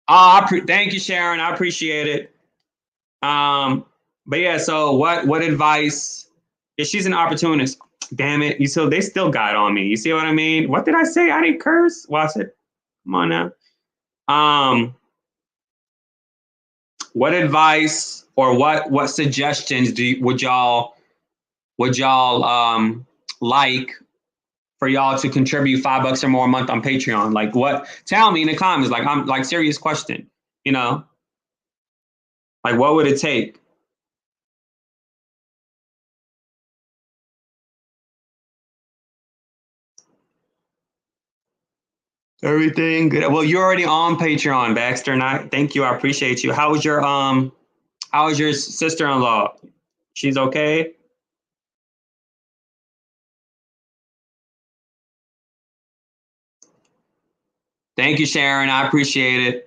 thank you, Sharon. I appreciate it. But yeah, so what advice? If she's an opportunist, damn it. They still got on me. You see what I mean? What did I say? I didn't curse. Well, I said, come on now. What advice or what suggestions would y'all like for y'all to contribute $5 or more a month on Patreon? Like what? Tell me in the comments. Like I'm like serious question. You know, like what would it take? Everything good. Well, you're already on Patreon, Baxter, and thank you. I appreciate you. How was your sister-in-law? She's okay? Thank you, Sharon. I appreciate it.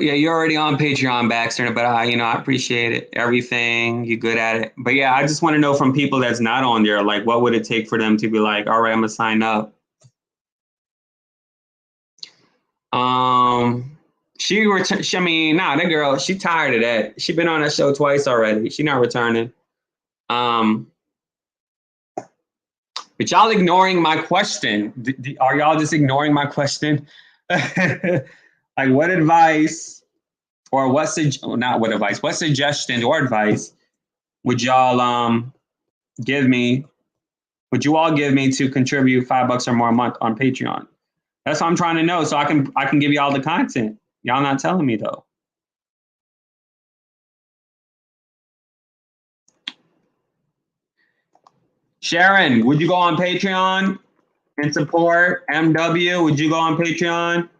Yeah, you're already on Patreon, Baxter, but I appreciate it. Everything, you're good at it. But yeah, I just want to know from people that's not on there, like, what would it take for them to be like, all right, I'm gonna sign up. That girl, she tired of that. She been on that show twice already. She not returning. But y'all ignoring my question. Are y'all just ignoring my question? Like, what advice or what suggestions or advice would y'all give me? Would you all give me to contribute $5 or more a month on Patreon? That's what I'm trying to know, so I can give you all the content. Y'all not telling me though. Sharon, would you go on Patreon and support MW? Would you go on Patreon?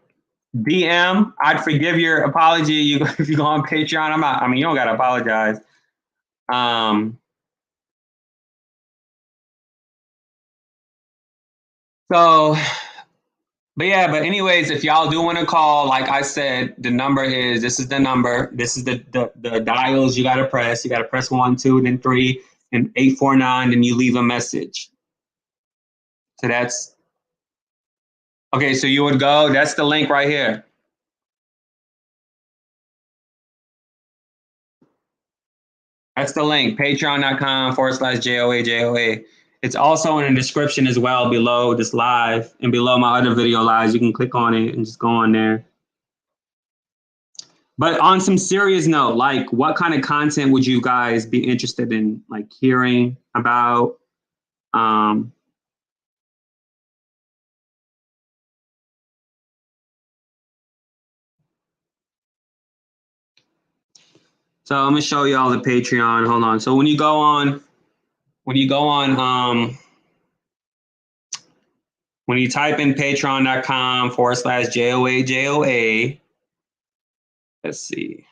DM, I'd forgive your apology if you go on Patreon. You don't gotta apologize. But anyways, if y'all do want to call, like I said, this is the number. This is the dials you gotta press. You gotta press 1, 2, then 3, and 849, then you leave a message. So that's okay. So you would go, that's the link right here. That's the link, patreon.com/JOA. It's also in the description as well below this live and below my other video lives. You can click on it and just go on there. But on some serious note, like what kind of content would you guys be interested in like hearing about? So I'm gonna show you all the Patreon. Hold on. So when you go on, when you type in patreon.com/JOA, let's see.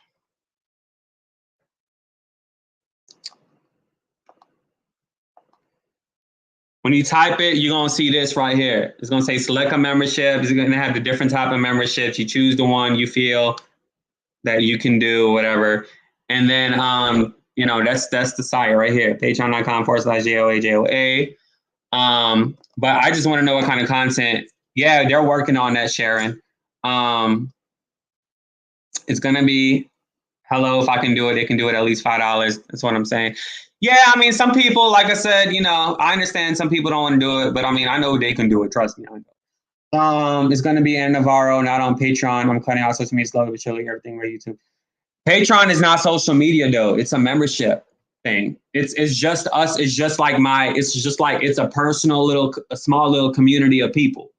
When you type it, you're gonna see this right here. It's gonna say select a membership. It's gonna have the different type of memberships. You choose the one you feel that you can do, whatever. And then that's the site right here, patreon.com/JOA. But I just want to know what kind of content. Yeah, they're working on that, Sharon. It's gonna be hello, if I can do it, it can do it at least $5. That's what I'm saying. Yeah, some people, like I said, I understand some people don't want to do it, but I know they can do it. Trust me, I know. It's gonna be in Navarro, not on Patreon. I'm cutting out social media slowly but surely, everything on YouTube. Patreon is not social media though. It's a membership thing. It's just us. It's just like it's a personal a small little community of people.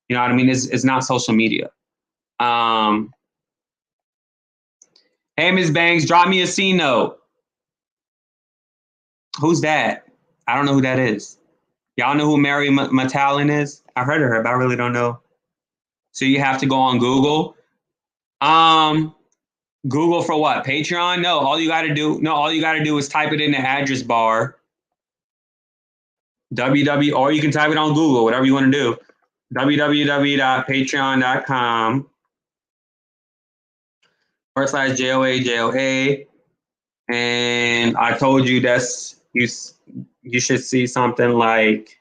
You know what I mean? It's not social media. Hey, Ms. Banks, drop me a C note. Who's that? I don't know who that is. Y'all know who Mary Matalin is? I've heard of her, but I really don't know. So you have to go on Google. Google for what? Patreon? No, all you got to do. No, all you got to do is type it in the address bar. www, or you can type it on Google, whatever you want to do. www.patreon.com/JOA. And I told you that's you should see something like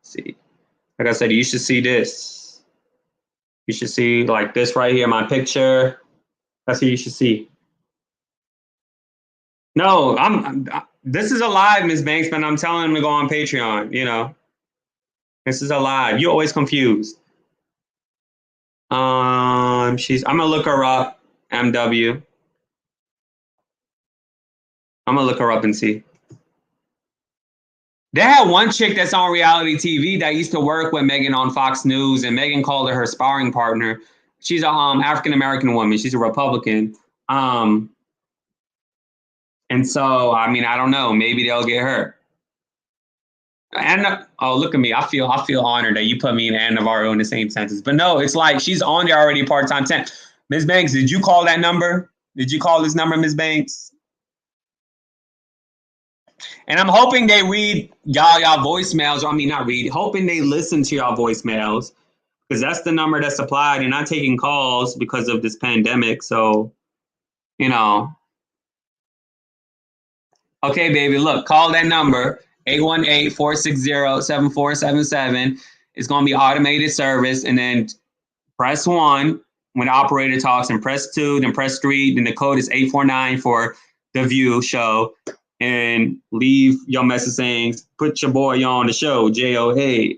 see, like I said, you should see this. You should see like this right here, my picture. That's what you should see. No, this is a live, Ms. Banks, but I'm telling him to go on Patreon, you know. This is a live. You're always confused. I'm gonna look her up, MW. I'm gonna look her up and see. They had one chick that's on reality TV that used to work with Meghan on Fox News, and Meghan called her her sparring partner. She's a African American woman. She's a Republican. And so, I mean, I don't know. Maybe they'll get her. And oh, look at me. I feel honored that you put me and Navarro in the same sentence. But no, it's like she's on there already part-time temp. Ms. Banks, did you call that number? Did you call this number, Ms. Banks? And I'm hoping they read y'all voicemails. Or I mean, not read. Hoping they listen to y'all voicemails, because that's the number that's applied. They're not taking calls because of this pandemic. So, you know. Okay, baby, look, call that number, 818-460-7477. It's going to be automated service. And then press 1 when the operator talks, and press 2, then press 3. Then the code is 849 for the View show. And leave your message saying, put your boy on the show, JOA.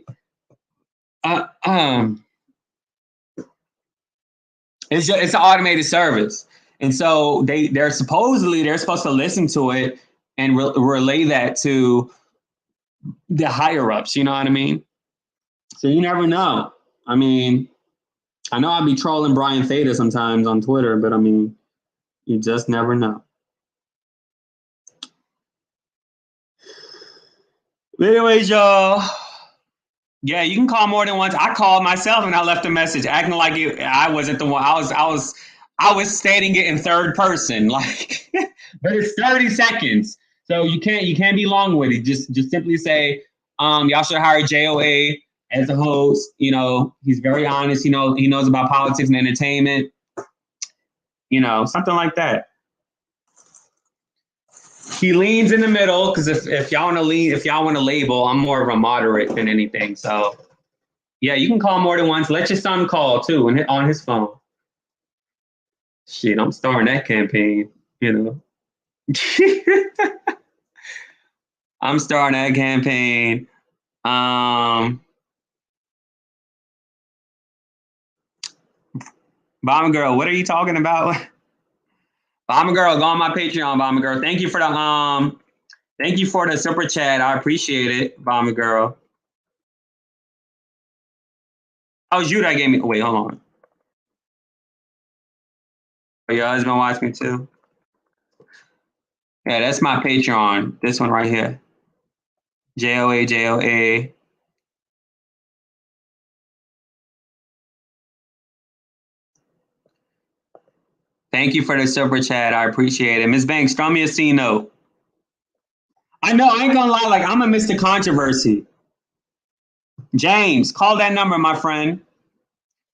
It's an automated service. And so they're supposed to listen to it and relay that to the higher ups, you know what I mean? So you never know. I mean, I know I'll be trolling Brian Theta sometimes on Twitter, but I mean, you just never know. But anyways, y'all. Yeah, you can call more than once. I called myself and I left a message acting like I wasn't the one. I was stating it in third person, like, but it's 30 seconds, so you can't be long with it. Just simply say, y'all should hire JOA as a host. You know, he's very honest. He knows about politics and entertainment. You know, something like that. He leans in the middle, because if y'all want to label, I'm more of a moderate than anything. So yeah, you can call more than once. Let your son call too, and on his phone. Shit, I'm starting that campaign, you know. I'm starting that campaign. Bomber Girl, what are you talking about? Bomber Girl, go on my Patreon, Bomber Girl. Thank you for the super chat. I appreciate it, Bomber Girl. That was you that gave me. Wait, hold on. Oh, your husband watched me too? Yeah, that's my Patreon. This one right here. JOA, JOA. Thank you for the super chat. I appreciate it. Ms. Banks, throw me a C note. I know, I ain't gonna lie, like, I'm gonna miss the controversy. James, call that number, my friend.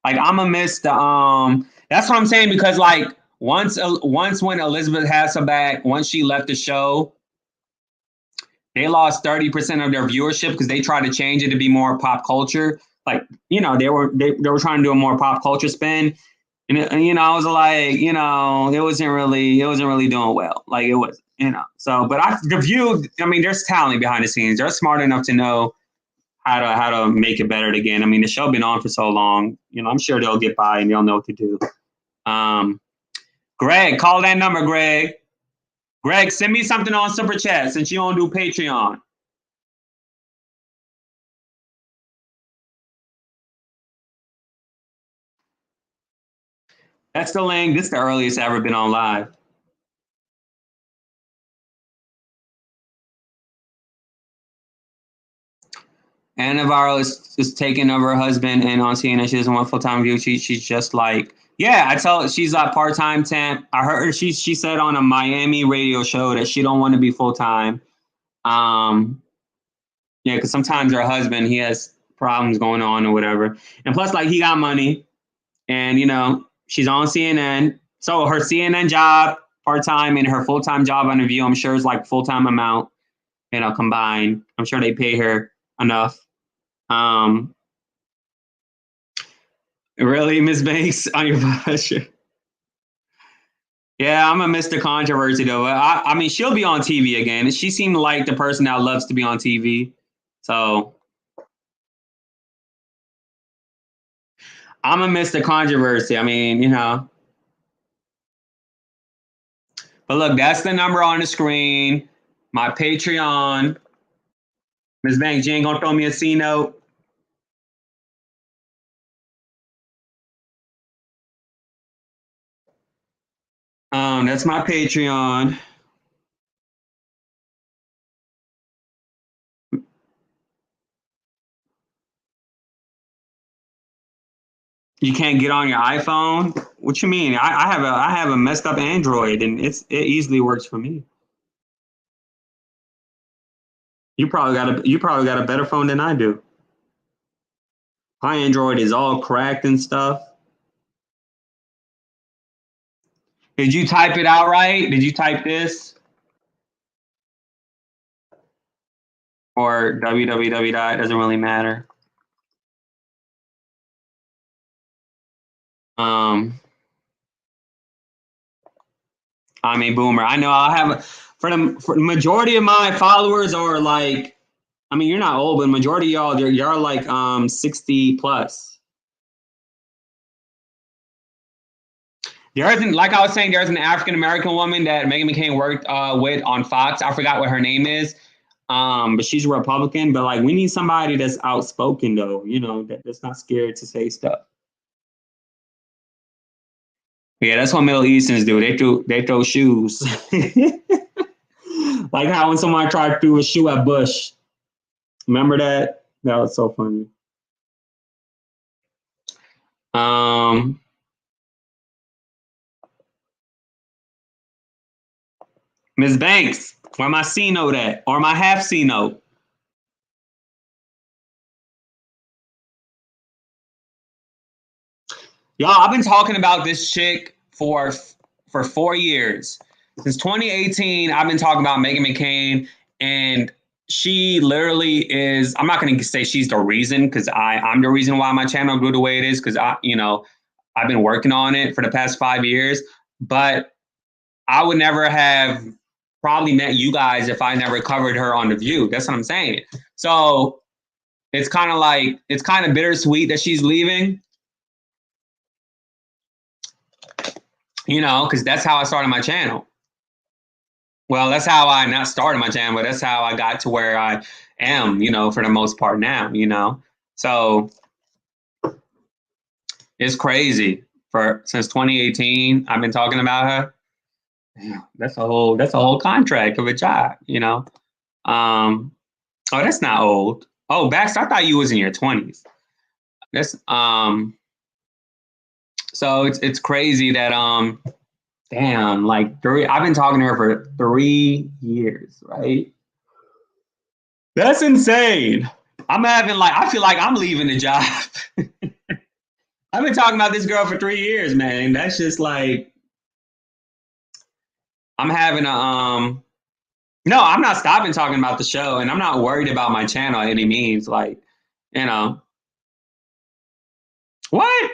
Like, I'm gonna miss the that's what I'm saying, because like once when Elizabeth Hasselbeck, once she left the show, they lost 30% of their viewership because they tried to change it to be more pop culture. Like, you know, they were trying to do a more pop culture spin. And you know, I was like, you know, it wasn't really doing well. Like, it was, you know. So, but the View, I mean, there's talent behind the scenes. They're smart enough to know how to make it better again. I mean, the show been on for so long. You know, I'm sure they'll get by and they'll know what to do. Greg, call that number, Greg. Greg, send me something on Super Chat since you don't do Patreon. That's the link. This is the earliest I've ever been on live. And Navarro is taking over her husband, and on CNN she doesn't want full-time view. She's just like, yeah, I tell she's a part-time temp. I heard her, she said on a Miami radio show that she don't want to be full-time. Yeah, because sometimes her husband, he has problems going on or whatever. And plus, like, he got money, and she's on CNN. So her CNN job part-time and her full-time job on the View, I'm sure is like full-time amount, combined. I'm sure they pay her enough. Really, Ms. Banks, on your budget? Yeah, I'm a Mr. Controversy though. I mean, she'll be on TV again. She seemed like the person that loves to be on TV. So I'm a Mr. Controversy. I mean, But look, that's the number on the screen. My Patreon. Ms. Banks, you ain't gonna throw me a C note. That's my Patreon. You can't get on your iPhone? What you mean? I have a messed up Android, and it easily works for me. You probably got a better phone than I do. My Android is all cracked and stuff. Did you type it out right? Did you type this? Or www dot, doesn't really matter. I'm a boomer. I know I have for the majority of my followers are like, I mean, you're not old, but the majority of y'all like 60 plus. Like I was saying, there's an African American woman that Meghan McCain worked with on Fox. I forgot what her name is, but she's a Republican. But like, we need somebody that's outspoken, though. That's not scared to say stuff. Yeah, that's what Middle Easterns do. They throw shoes. Like how when someone tried to throw a shoe at Bush. Remember that? That was so funny. Ms. Banks, where my C note at? Or my half C note? Y'all, I've been talking about this chick for 4 years. Since 2018, I've been talking about Meghan McCain, and she literally is, I'm not going to say she's the reason, because I'm the reason why my channel grew the way it is, because I've been working on it for the past 5 years, but I would never have probably met you guys if I never covered her on The View. That's what I'm saying. So it's kind of bittersweet that she's leaving, because that's how I started my channel. Well, that's how I not started my channel, but that's how I got to where I am, for the most part now, So it's crazy. Since 2018, I've been talking about her. That's a whole contract of a job, Oh, that's not old. Oh, Baxter, I thought you was in your 20s. That's so it's crazy that damn, like I've been talking to her for 3 years, right? That's insane. I feel like I'm leaving the job. I've been talking about this girl for 3 years, man. That's just like, I'm having no, I'm not stopping talking about the show, and I'm not worried about my channel by any means. Like, what?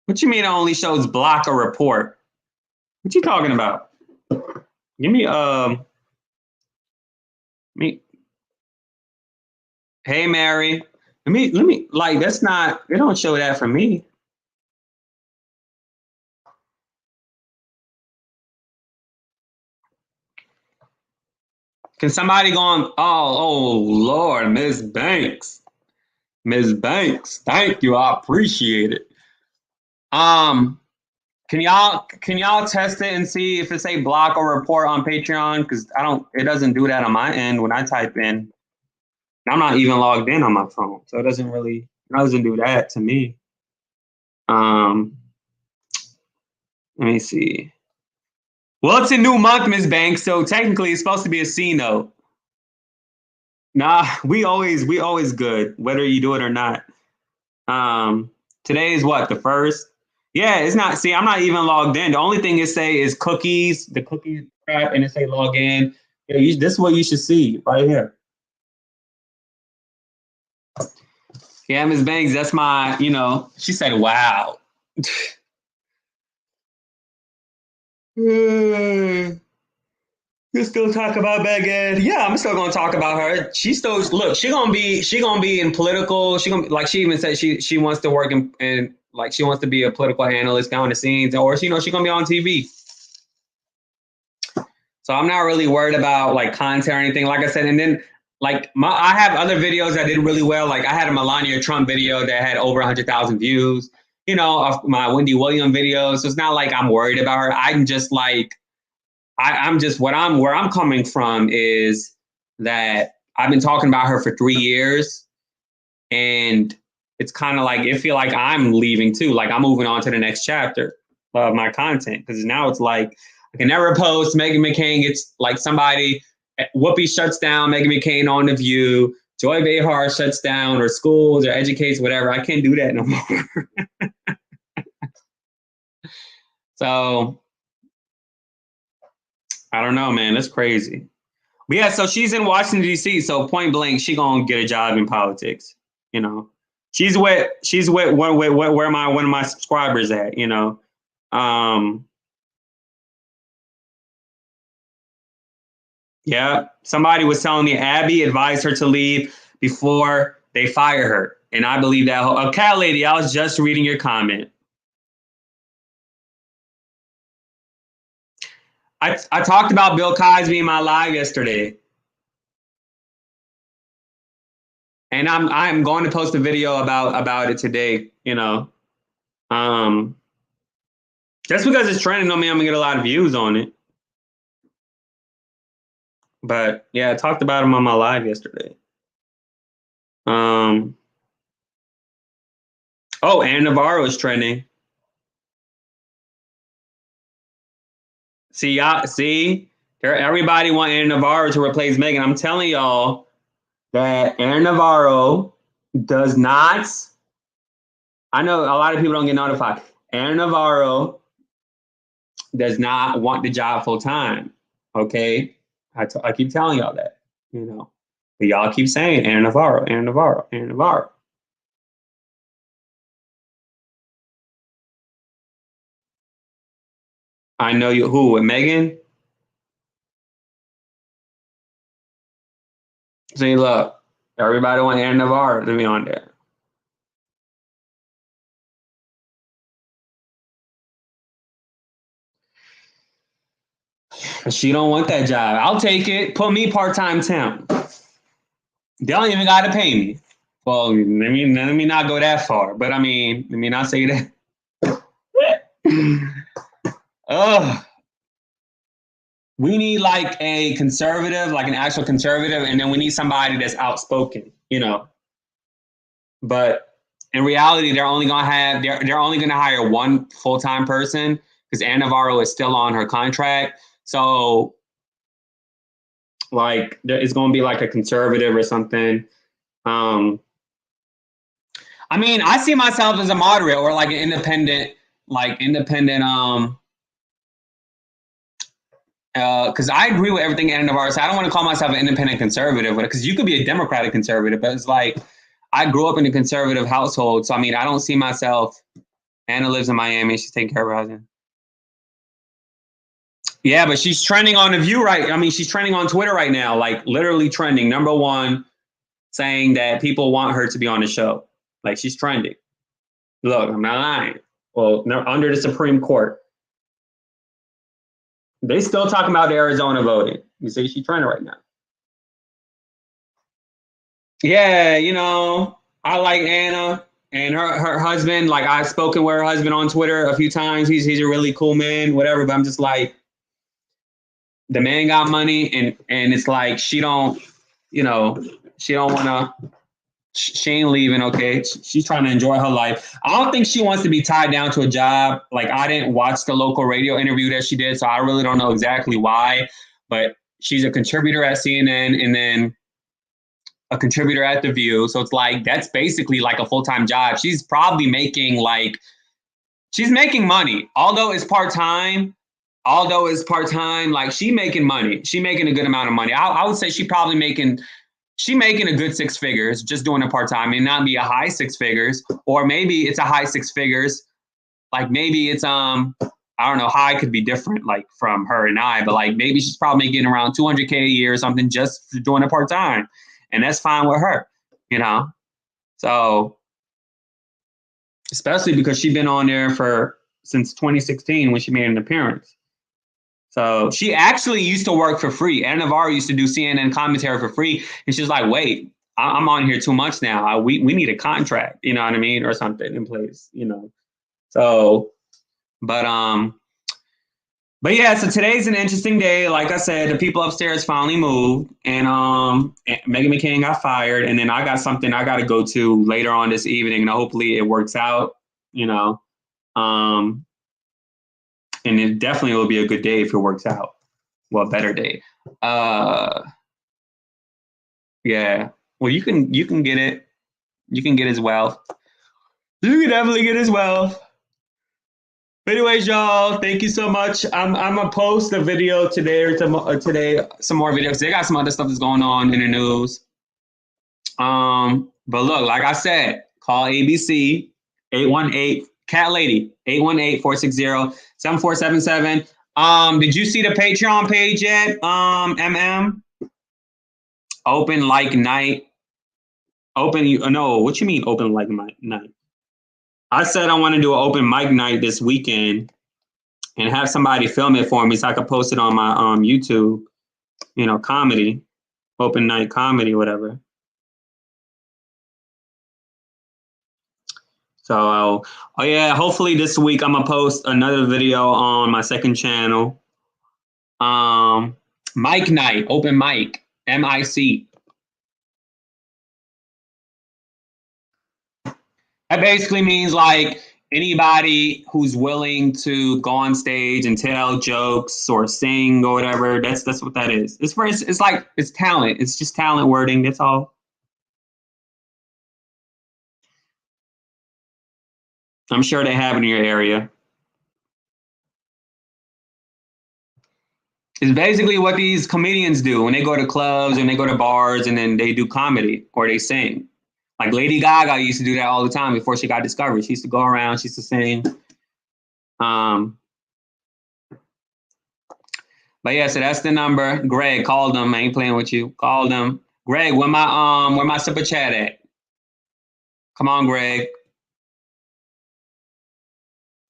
What you mean it only shows block or report? What you talking about? Give me me. Hey Mary. Let me like, that's not, they don't show that for me. Can somebody go on? Oh Lord, Ms. Banks. Ms. Banks, thank you. I appreciate it. Can y'all test it and see if it say block or report on Patreon? Because it doesn't do that on my end when I type in. I'm not even logged in on my phone, so it doesn't do that to me. Let me see. Well, it's a new month, Miss Banks, so technically it's supposed to be a C note. Nah, we always good, whether you do it or not. Today is what, the first? Yeah, it's not. See, I'm not even logged in. The only thing it say is cookies, the cookies crap, and it say log in. Yeah, this is what you should see right here. Yeah, Ms. Banks, that's my, she said, wow. You still talk about Megan? Yeah, I'm still gonna talk about her. She still look. She gonna be in political. She gonna like she even said she wants to work in like she wants to be a political analyst behind the scenes, or she gonna be on TV. So I'm not really worried about like content or anything. Like I said, and then like I have other videos that did really well. Like I had a Melania Trump video that had over 100,000 views. Of my Wendy Williams videos. So it's not like I'm worried about her. I'm just like. I'm just where I'm coming from is that I've been talking about her for 3 years, and it's kind of like it feel like I'm leaving too, like I'm moving on to the next chapter of my content because now it's like I can never post. Meghan McCain gets like somebody, Whoopi shuts down Meghan McCain on The View, Joy Behar shuts down or schools or educates whatever. I can't do that no more. So. I don't know, man. That's crazy. But yeah, so she's in Washington, D.C., so point blank, she gonna get a job in politics. She's with where one of my subscribers at, Yeah, somebody was telling me Abby advised her to leave before they fire her. And I believe that. A cat lady, I was just reading your comment. I talked about Bill Cosby in my live yesterday. And I'm going to post a video about it today, Just because it's trending don't mean I'm gonna get a lot of views on it. But yeah, I talked about him on my live yesterday. Oh, and Navarro is trending. Everybody want Aaron Navarro to replace Meghan. I'm telling y'all that Aaron Navarro does not. I know a lot of people don't get notified. Aaron Navarro does not want the job full time. Okay, I keep telling y'all that, but y'all keep saying Aaron Navarro, Aaron Navarro, Aaron Navarro. I know you. Who? With Meghan? See, look, everybody want Aaron Navarro to be on there. She don't want that job. I'll take it. Put me part-time temp. They don't even gotta pay me. Well, let me not go that far. But I mean, let me not say that. Ugh. We need like a conservative, like an actual conservative, and then we need somebody that's outspoken, But in reality, they're only gonna hire one full-time person because Anna Navarro is still on her contract. So like it's gonna be like a conservative or something. I mean, I see myself as a moderate or like an independent, because I agree with everything Anna Navarro said. I don't want to call myself an independent conservative, because you could be a Democratic conservative, but it's like I grew up in a conservative household, so I mean, I don't see myself. Anna lives in Miami; she's taking care of her husband. Yeah, but she's trending on The View, right? I mean, she's trending on Twitter right now, like literally trending, #1, saying that people want her to be on the show. Like she's trending. Look, I'm not lying. Well, under the Supreme Court. They still talking about Arizona voting. You see, she's trending right now. Yeah, I like Anna and her husband. Like I've spoken with her husband on Twitter a few times. He's a really cool man, whatever. But I'm just like, the man got money, and it's like she don't, She don't want to. She ain't leaving. Okay, she's trying to enjoy her life. I don't think she wants to be tied down to a job. Like, I didn't watch the local radio interview that she did, so I really don't know exactly why. But she's a contributor at CNN and then a contributor at The View. So it's like, that's basically like a full-time job. She's probably making she's making money. Although it's part-time, like, she making money. She making a good amount of money. I would say she making a good 6 figures just doing it part-time. It not be a high 6 figures, or maybe it's a high 6 figures. Like, maybe it's, I don't know, high could be different, like, from her and I, but like, maybe she's probably getting around 200K a year or something just for doing it part-time. And that's fine with her, you know? So, especially because she's been on there since 2016 when she made an appearance. So she actually used to work for free. And Navarro used to do CNN commentary for free. And she's like, wait, I'm on here too much now. We need a contract, you know what I mean? Or something in place, you know? So, but yeah, so today's an interesting day. Like I said, the people upstairs finally moved, and Meghan McCain got fired, and then I got something I got to go to later on this evening, and hopefully it works out, you know. And it definitely will be a good day if it works out. Well, a better day. Yeah. Well, you can get it. You can get his wealth. You can definitely get his wealth. But anyways, y'all, thank you so much. I'm gonna post a video today or today, some more videos. They got some other stuff that's going on in the news. But look, like I said, call ABC 818 Cat Lady 818-460-7477. Did you see the Patreon page yet? MM open like night. No, what you mean open like night? I said I want to do an open mic night this weekend and have somebody film it for me so I could post it on my YouTube, you know, comedy, open night comedy, whatever. So, oh yeah, hopefully this week I'm gonna post another video on my second channel. Mic night, open mic, MIC. That basically means like anybody who's willing to go on stage and tell jokes or sing or whatever. That's what that is. It's talent. It's just talent wording. That's all. I'm sure they have it in your area. It's basically what these comedians do when they go to clubs and they go to bars and then they do comedy or they sing. Like Lady Gaga used to do that all the time before she got discovered. She used to go around, she used to sing. But yeah, so that's the number. Greg, call them. I ain't playing with you. Call them. Greg, where my super chat at? Come on, Greg.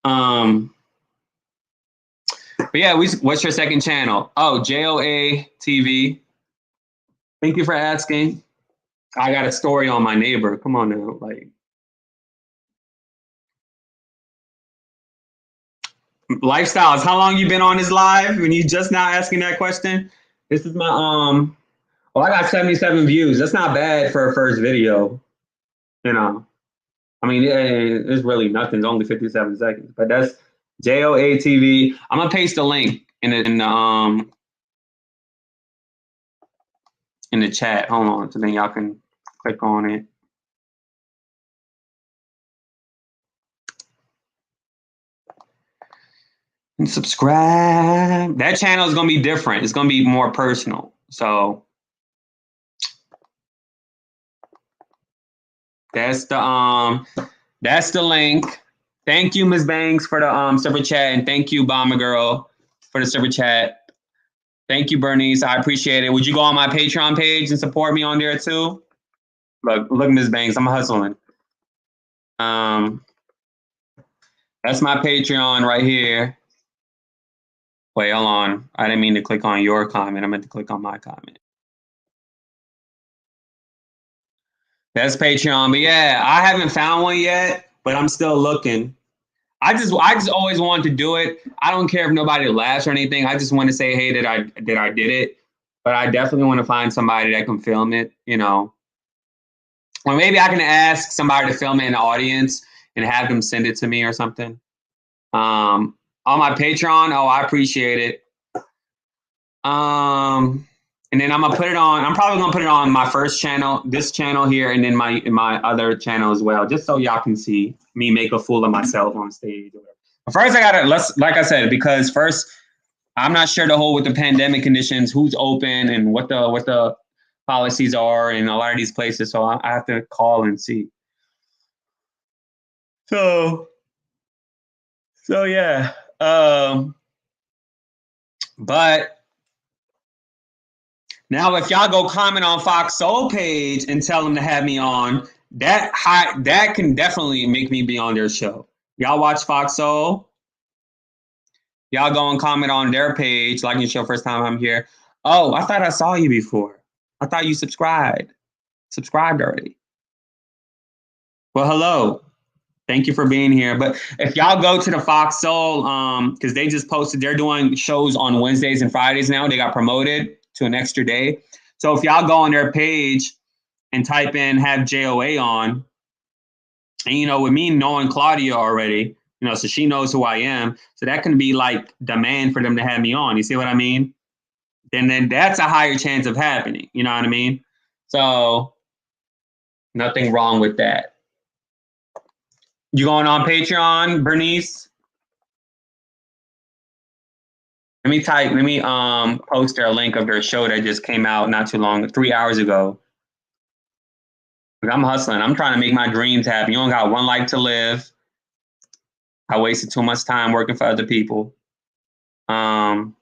But yeah, what's your second channel? Oh, JOA TV. Thank you for asking. I got a story on my neighbor. Come on now, like. Lifestyles. How long you been on this live? When you just now asking that question? This is my I got 77 views. That's not bad for a first video. You know, I mean, it's really nothing. It's only 57 seconds, but that's JOA TV. I'm gonna paste the link in the chat. Hold on, so then y'all can click on it. And subscribe. That channel is gonna be different. It's gonna be more personal. So that's the link. Thank you, Ms. Banks, for the super chat, and thank you, Bomber Girl, for the super chat. Thank you, Bernice. I appreciate it. Would you go on my Patreon page and support me on there too? Look, Ms. Banks, I'm hustling. That's my Patreon right here. Wait, hold on. I didn't mean to click on your comment. I meant to click on my comment. That's Patreon. But yeah, I haven't found one yet, but I'm still looking. I just always wanted to do it. I don't care if nobody laughs or anything. I just want to say, hey, that I did it. But I definitely want to find somebody that can film it, you know. Or maybe I can ask somebody to film it in the audience and have them send it to me or something. On my Patreon, oh, I appreciate it. And then I'm gonna put it on. I'm probably gonna put it on my first channel, this channel here, and then my other channel as well, just so y'all can see me make a fool of myself on stage. But first, I gotta like I said, because first I'm not sure the whole with the pandemic conditions, who's open and what the policies are in a lot of these places. So I have to call and see. So yeah. But now, if y'all go comment on Fox Soul page and tell them to have me on, that can definitely make me be on their show. Y'all watch Fox Soul? Y'all go and comment on their page, like your show first time I'm here. Oh, I thought I saw you before. I thought you subscribed already. Well, hello. Thank you for being here. But if y'all go to the Fox Soul, because they just posted, they're doing shows on Wednesdays and Fridays now. They got promoted to an extra day. So if y'all go on their page and type in have JOA on, and with me knowing Claudia already, so she knows who I am. So that can be like demand for them to have me on. You see what I mean? Then that's a higher chance of happening. You know what I mean? So nothing wrong with that. You going on Patreon, Bernice? Let me post their link of their show that just came out not too long, 3 hours ago. I'm hustling. I'm trying to make my dreams happen. You only got one life to live. I wasted too much time working for other people. Oh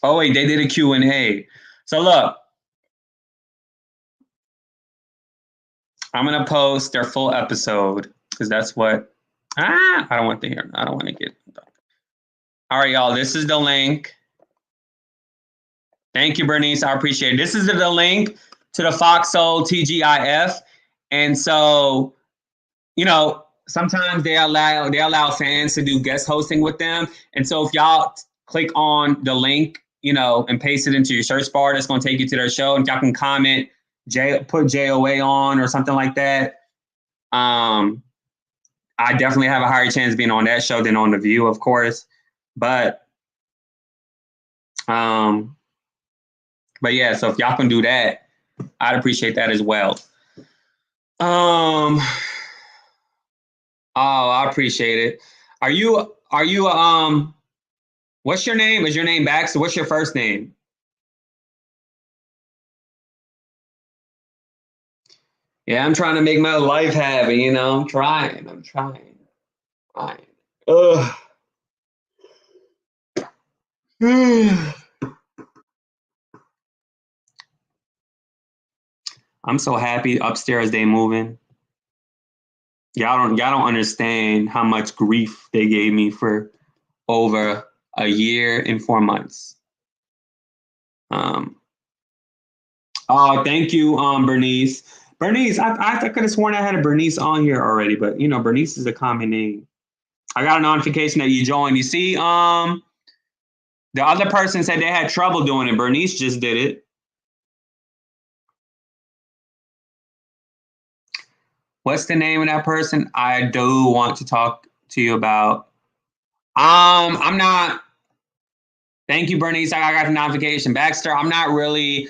wait, they did a Q&A. So look, I'm gonna post their full episode because that's what I don't want to hear. I don't want to get. All right, y'all. This is the link. Thank you, Bernice. I appreciate it. This is the link to the Fox Soul TGIF. And so, sometimes they allow fans to do guest hosting with them. And so if y'all click on the link, and paste it into your search bar, that's going to take you to their show. And y'all can comment, put JOA on or something like that. I definitely have a higher chance of being on that show than on The View, of course. But yeah, so if y'all can do that, I'd appreciate that as well. Oh, I appreciate it. Are you what's your name? Is your name Baxter? What's your first name? Yeah, I'm trying to make my life happen, I'm trying. Ugh. I'm so happy upstairs they moving. Y'all don't understand how much grief they gave me for over a year and 4 months. Oh, thank you, Bernice. Bernice, I could have sworn I had a Bernice on here already, but Bernice is a common name. I got a notification that you joined. You see, the other person said they had trouble doing it. Bernice just did it. What's the name of that person? I do want to talk to you about. I'm not. Thank you, Bernice. I got the notification. Baxter, I'm not really.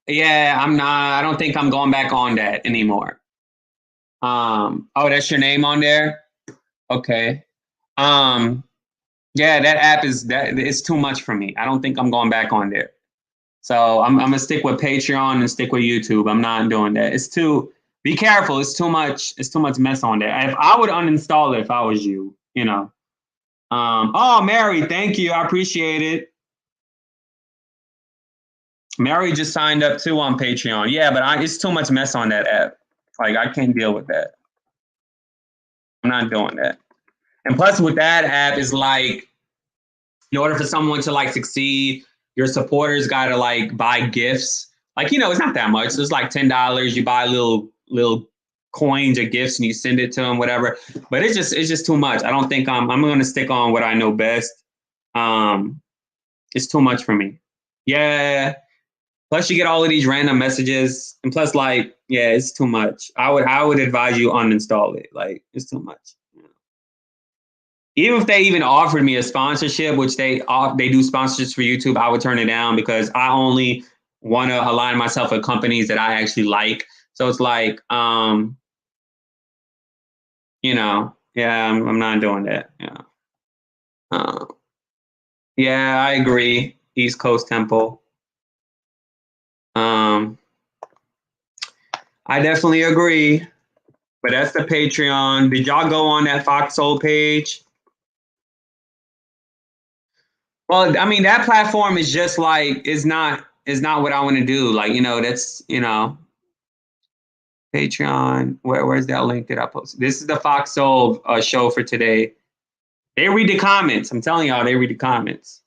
Yeah, I'm not. I don't think I'm going back on that anymore. Oh, that's your name on there? Okay. Yeah, that app it's too much for me. I don't think I'm going back on there. So I'm gonna stick with Patreon and stick with YouTube. I'm not doing that. Be careful. It's too much mess on there. I would uninstall it if I was you, Oh, Mary, thank you. I appreciate it. Mary just signed up too on Patreon. Yeah, but it's too much mess on that app. Like, I can't deal with that. I'm not doing that. And plus with that app is like, in order for someone to like succeed, your supporters gotta like buy gifts. Like, it's not that much. It's like $10. You buy little coins or gifts and you send it to them, whatever. But it's just too much. I don't think I'm gonna stick on what I know best. It's too much for me. Yeah. Plus you get all of these random messages. And plus, like, Yeah, it's too much. I would advise you uninstall it. Like, it's too much. Even if they even offered me a sponsorship, which they do sponsorships for YouTube, I would turn it down because I only want to align myself with companies that I actually like. So it's like, yeah, I'm not doing that. Yeah. Yeah, I agree. East Coast Temple. I definitely agree. But that's the Patreon. Did y'all go on that Foxhole page? Well, I mean, that platform is just like is not what I want to do. Like, that's Patreon. Where's that link that I posted? This is the Foxhole show for today. They read the comments. I'm telling y'all, they read the comments.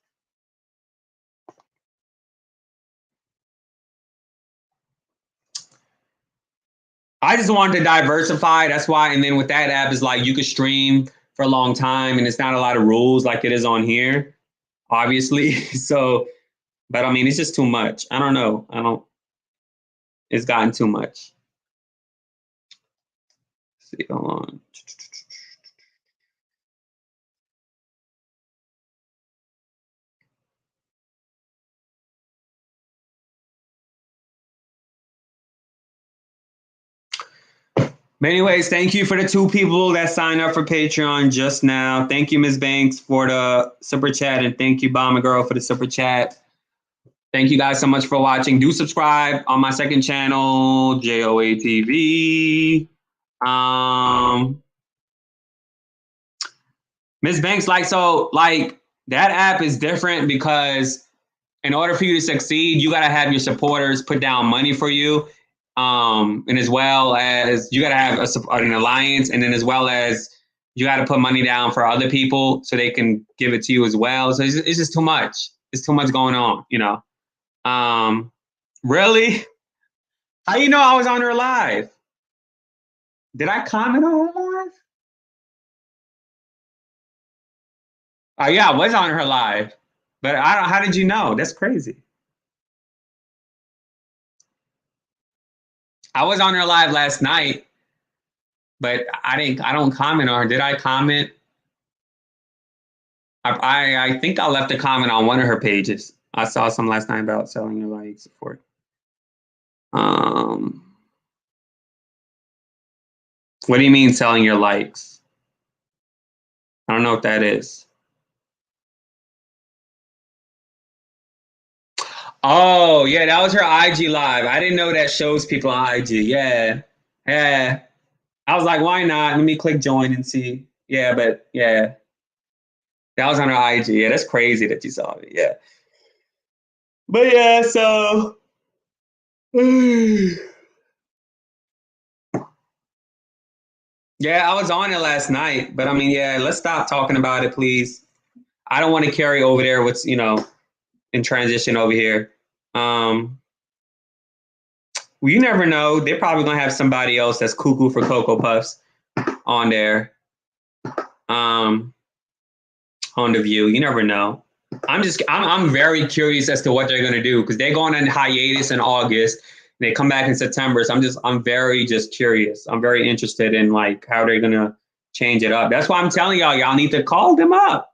I just wanted to diversify. That's why. And then with that app, is like you could stream for a long time, and it's not a lot of rules like it is on here, obviously. So, but I mean, it's just too much. I don't know. It's gotten too much. Let's see, hold on. But anyways, thank you for the 2 people that signed up for Patreon just now. Thank you, Ms. Banks, for the super chat, and thank you, Bomber Girl, for the super chat. Thank you guys so much for watching. Do subscribe on my second channel, JOA TV. Ms. Banks, that app is different because in order for you to succeed, you got to have your supporters put down money for you. And as well as you got to have an alliance, and then as well as you got to put money down for other people so they can give it to you as well. So it's just too much. It's too much going on, Really? How you know I was on her live? Did I comment on her live? Oh yeah, I was on her live, but I don't. How did you know? That's crazy. I was on her live last night, but I didn't. I don't comment on her. Did I comment? I think I left a comment on one of her pages. I saw some last night about selling your likes support. What do you mean selling your likes? I don't know what that is. Oh yeah, that was her IG live. I didn't know that shows people on IG. Yeah, yeah. I was like, why not? Let me click join and see. Yeah, but yeah, that was on her IG. Yeah, that's crazy that you saw it. Yeah, but yeah, so. Yeah, I was on it last night, but I mean, yeah, let's stop talking about it, please. I don't want to carry over there what's, in transition over here. Well, you never know. They're probably gonna have somebody else that's cuckoo for Cocoa Puffs on there. On the View. You never know. I'm very curious as to what they're gonna do because they're going on hiatus in August. And they come back in September. So I'm very just curious. I'm very interested in like how they're gonna change it up. That's why I'm telling y'all need to call them up.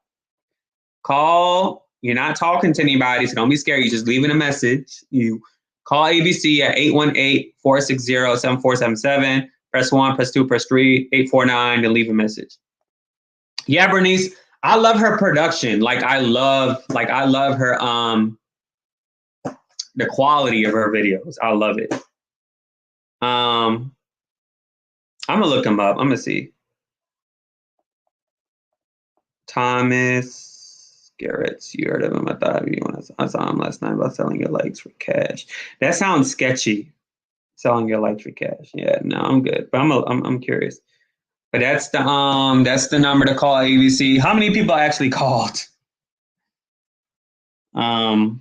Call. You're not talking to anybody, so don't be scared. You're just leaving a message. You call ABC at 818-460-7477. Press 1, press 2, press 3, 849 to leave a message. Yeah, Bernice, I love her production. I love her the quality of her videos. I love it. I'm gonna look him up. I'm gonna see. Thomas Garrett, you heard of him? I saw him last night about selling your likes for cash. That sounds sketchy. Selling your likes for cash. Yeah, no, I'm good. But I'm curious. But that's the number to call ABC. How many people actually called? Let's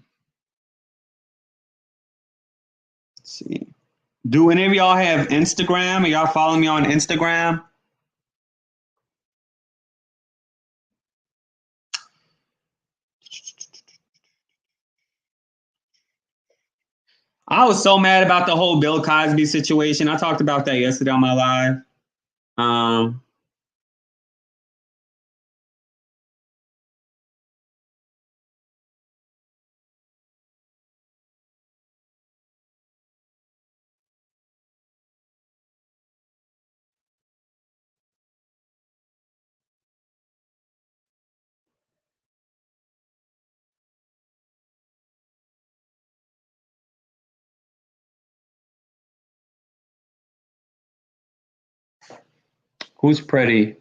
see. Do any of y'all have Instagram? Are y'all following me on Instagram? I was so mad about the whole Bill Cosby situation. I talked about that yesterday on my live. Um, who's pretty?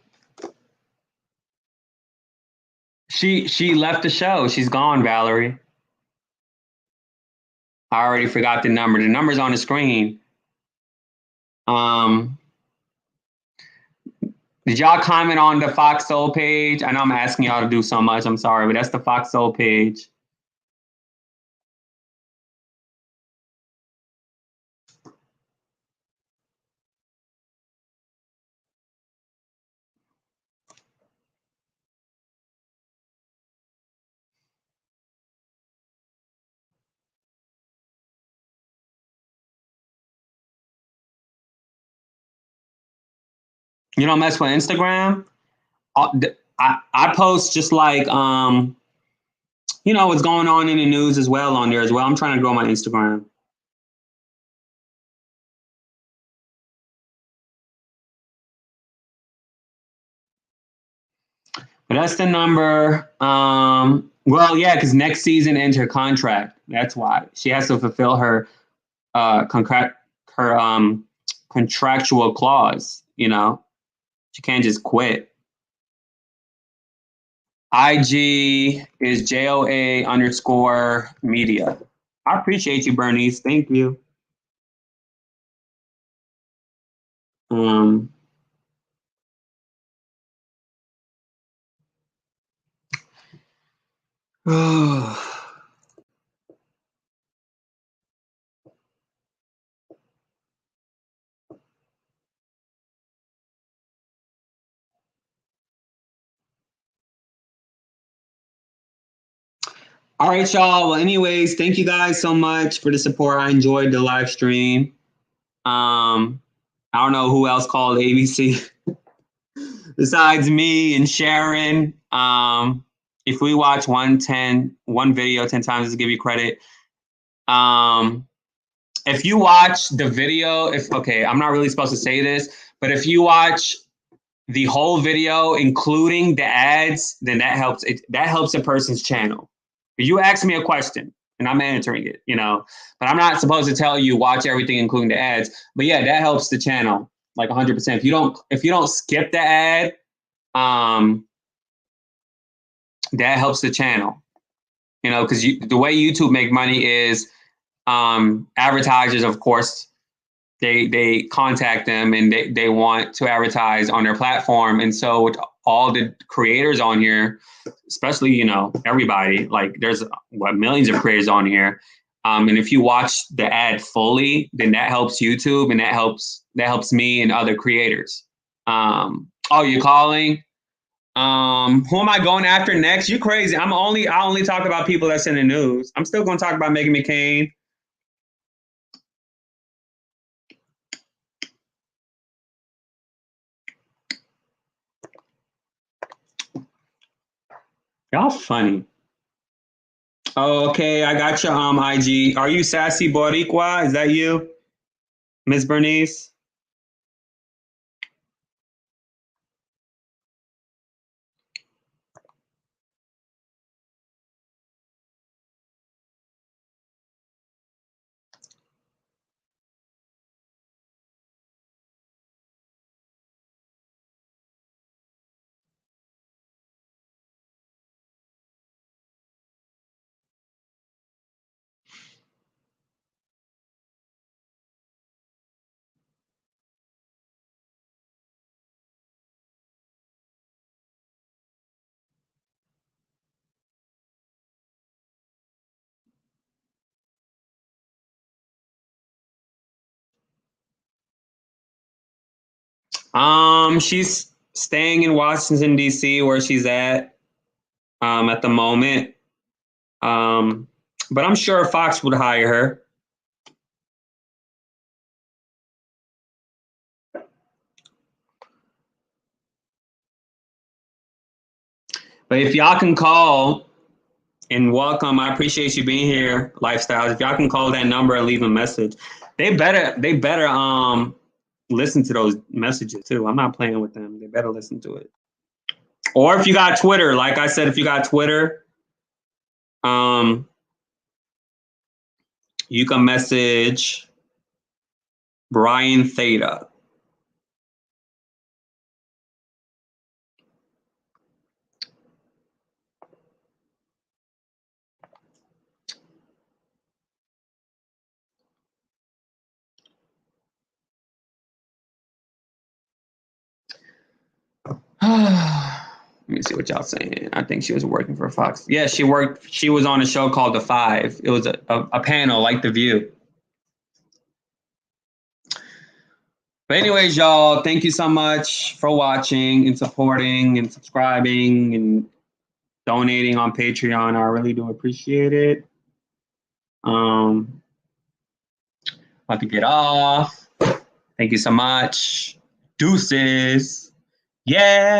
She left the show. She's gone, Valerie. I already forgot the number. The number's on the screen. Um, did y'all comment on the Fox Soul page? I know I'm asking y'all to do so much. I'm sorry, but that's the Fox Soul page. You don't mess with Instagram? I post just like what's going on in the news as well on there as well. I'm trying to grow my Instagram. But that's the number. Well, yeah, because next season ends her contract. That's why she has to fulfill her contractual clause. She can't just quit. IG is JOA_media. I appreciate you, Bernice. Thank you. All right, y'all. Well, anyways, thank you guys so much for the support. I enjoyed the live stream. I don't know who else called ABC besides me and Sharon. If we watch one video 10 times to give you credit. If you watch the video, I'm not really supposed to say this, but if you watch the whole video, including the ads, then that helps a person's channel. You ask me a question and I'm answering it, but I'm not supposed to tell you watch everything, including the ads. But yeah, that helps the channel like 100%. If you don't skip the ad, that helps the channel, because the way YouTube make money is advertisers, of course, they contact them and they want to advertise on their platform. And so with all the creators on here, especially, everybody, like there's millions of creators on here. And if you watch the ad fully, then that helps YouTube and that helps me and other creators. Oh, you're calling? Who am I going after next? You crazy. I only talk about people that's in the news. I'm still going to talk about Meghan McCain. Y'all funny. Oh, okay, I got your IG. Are you Sassy Boricua? Is that you, Miss Bernice? She's staying in Washington, D.C., where she's at the moment. But I'm sure Fox would hire her. But if y'all can call and welcome, I appreciate you being here, Lifestyles. If y'all can call that number and leave a message, they better listen to those messages too. I'm not playing with them. They better listen to it. Or if you got Twitter, like I said, if you got Twitter, you can message Brian Theta. Let me see what y'all saying. I think she was working for Fox. Yeah, she worked. She was on a show called The Five. It was a panel like The View. But anyways, y'all, thank you so much for watching and supporting and subscribing and donating on Patreon. I really do appreciate it. About to get off. Thank you so much. Deuces. Yeah.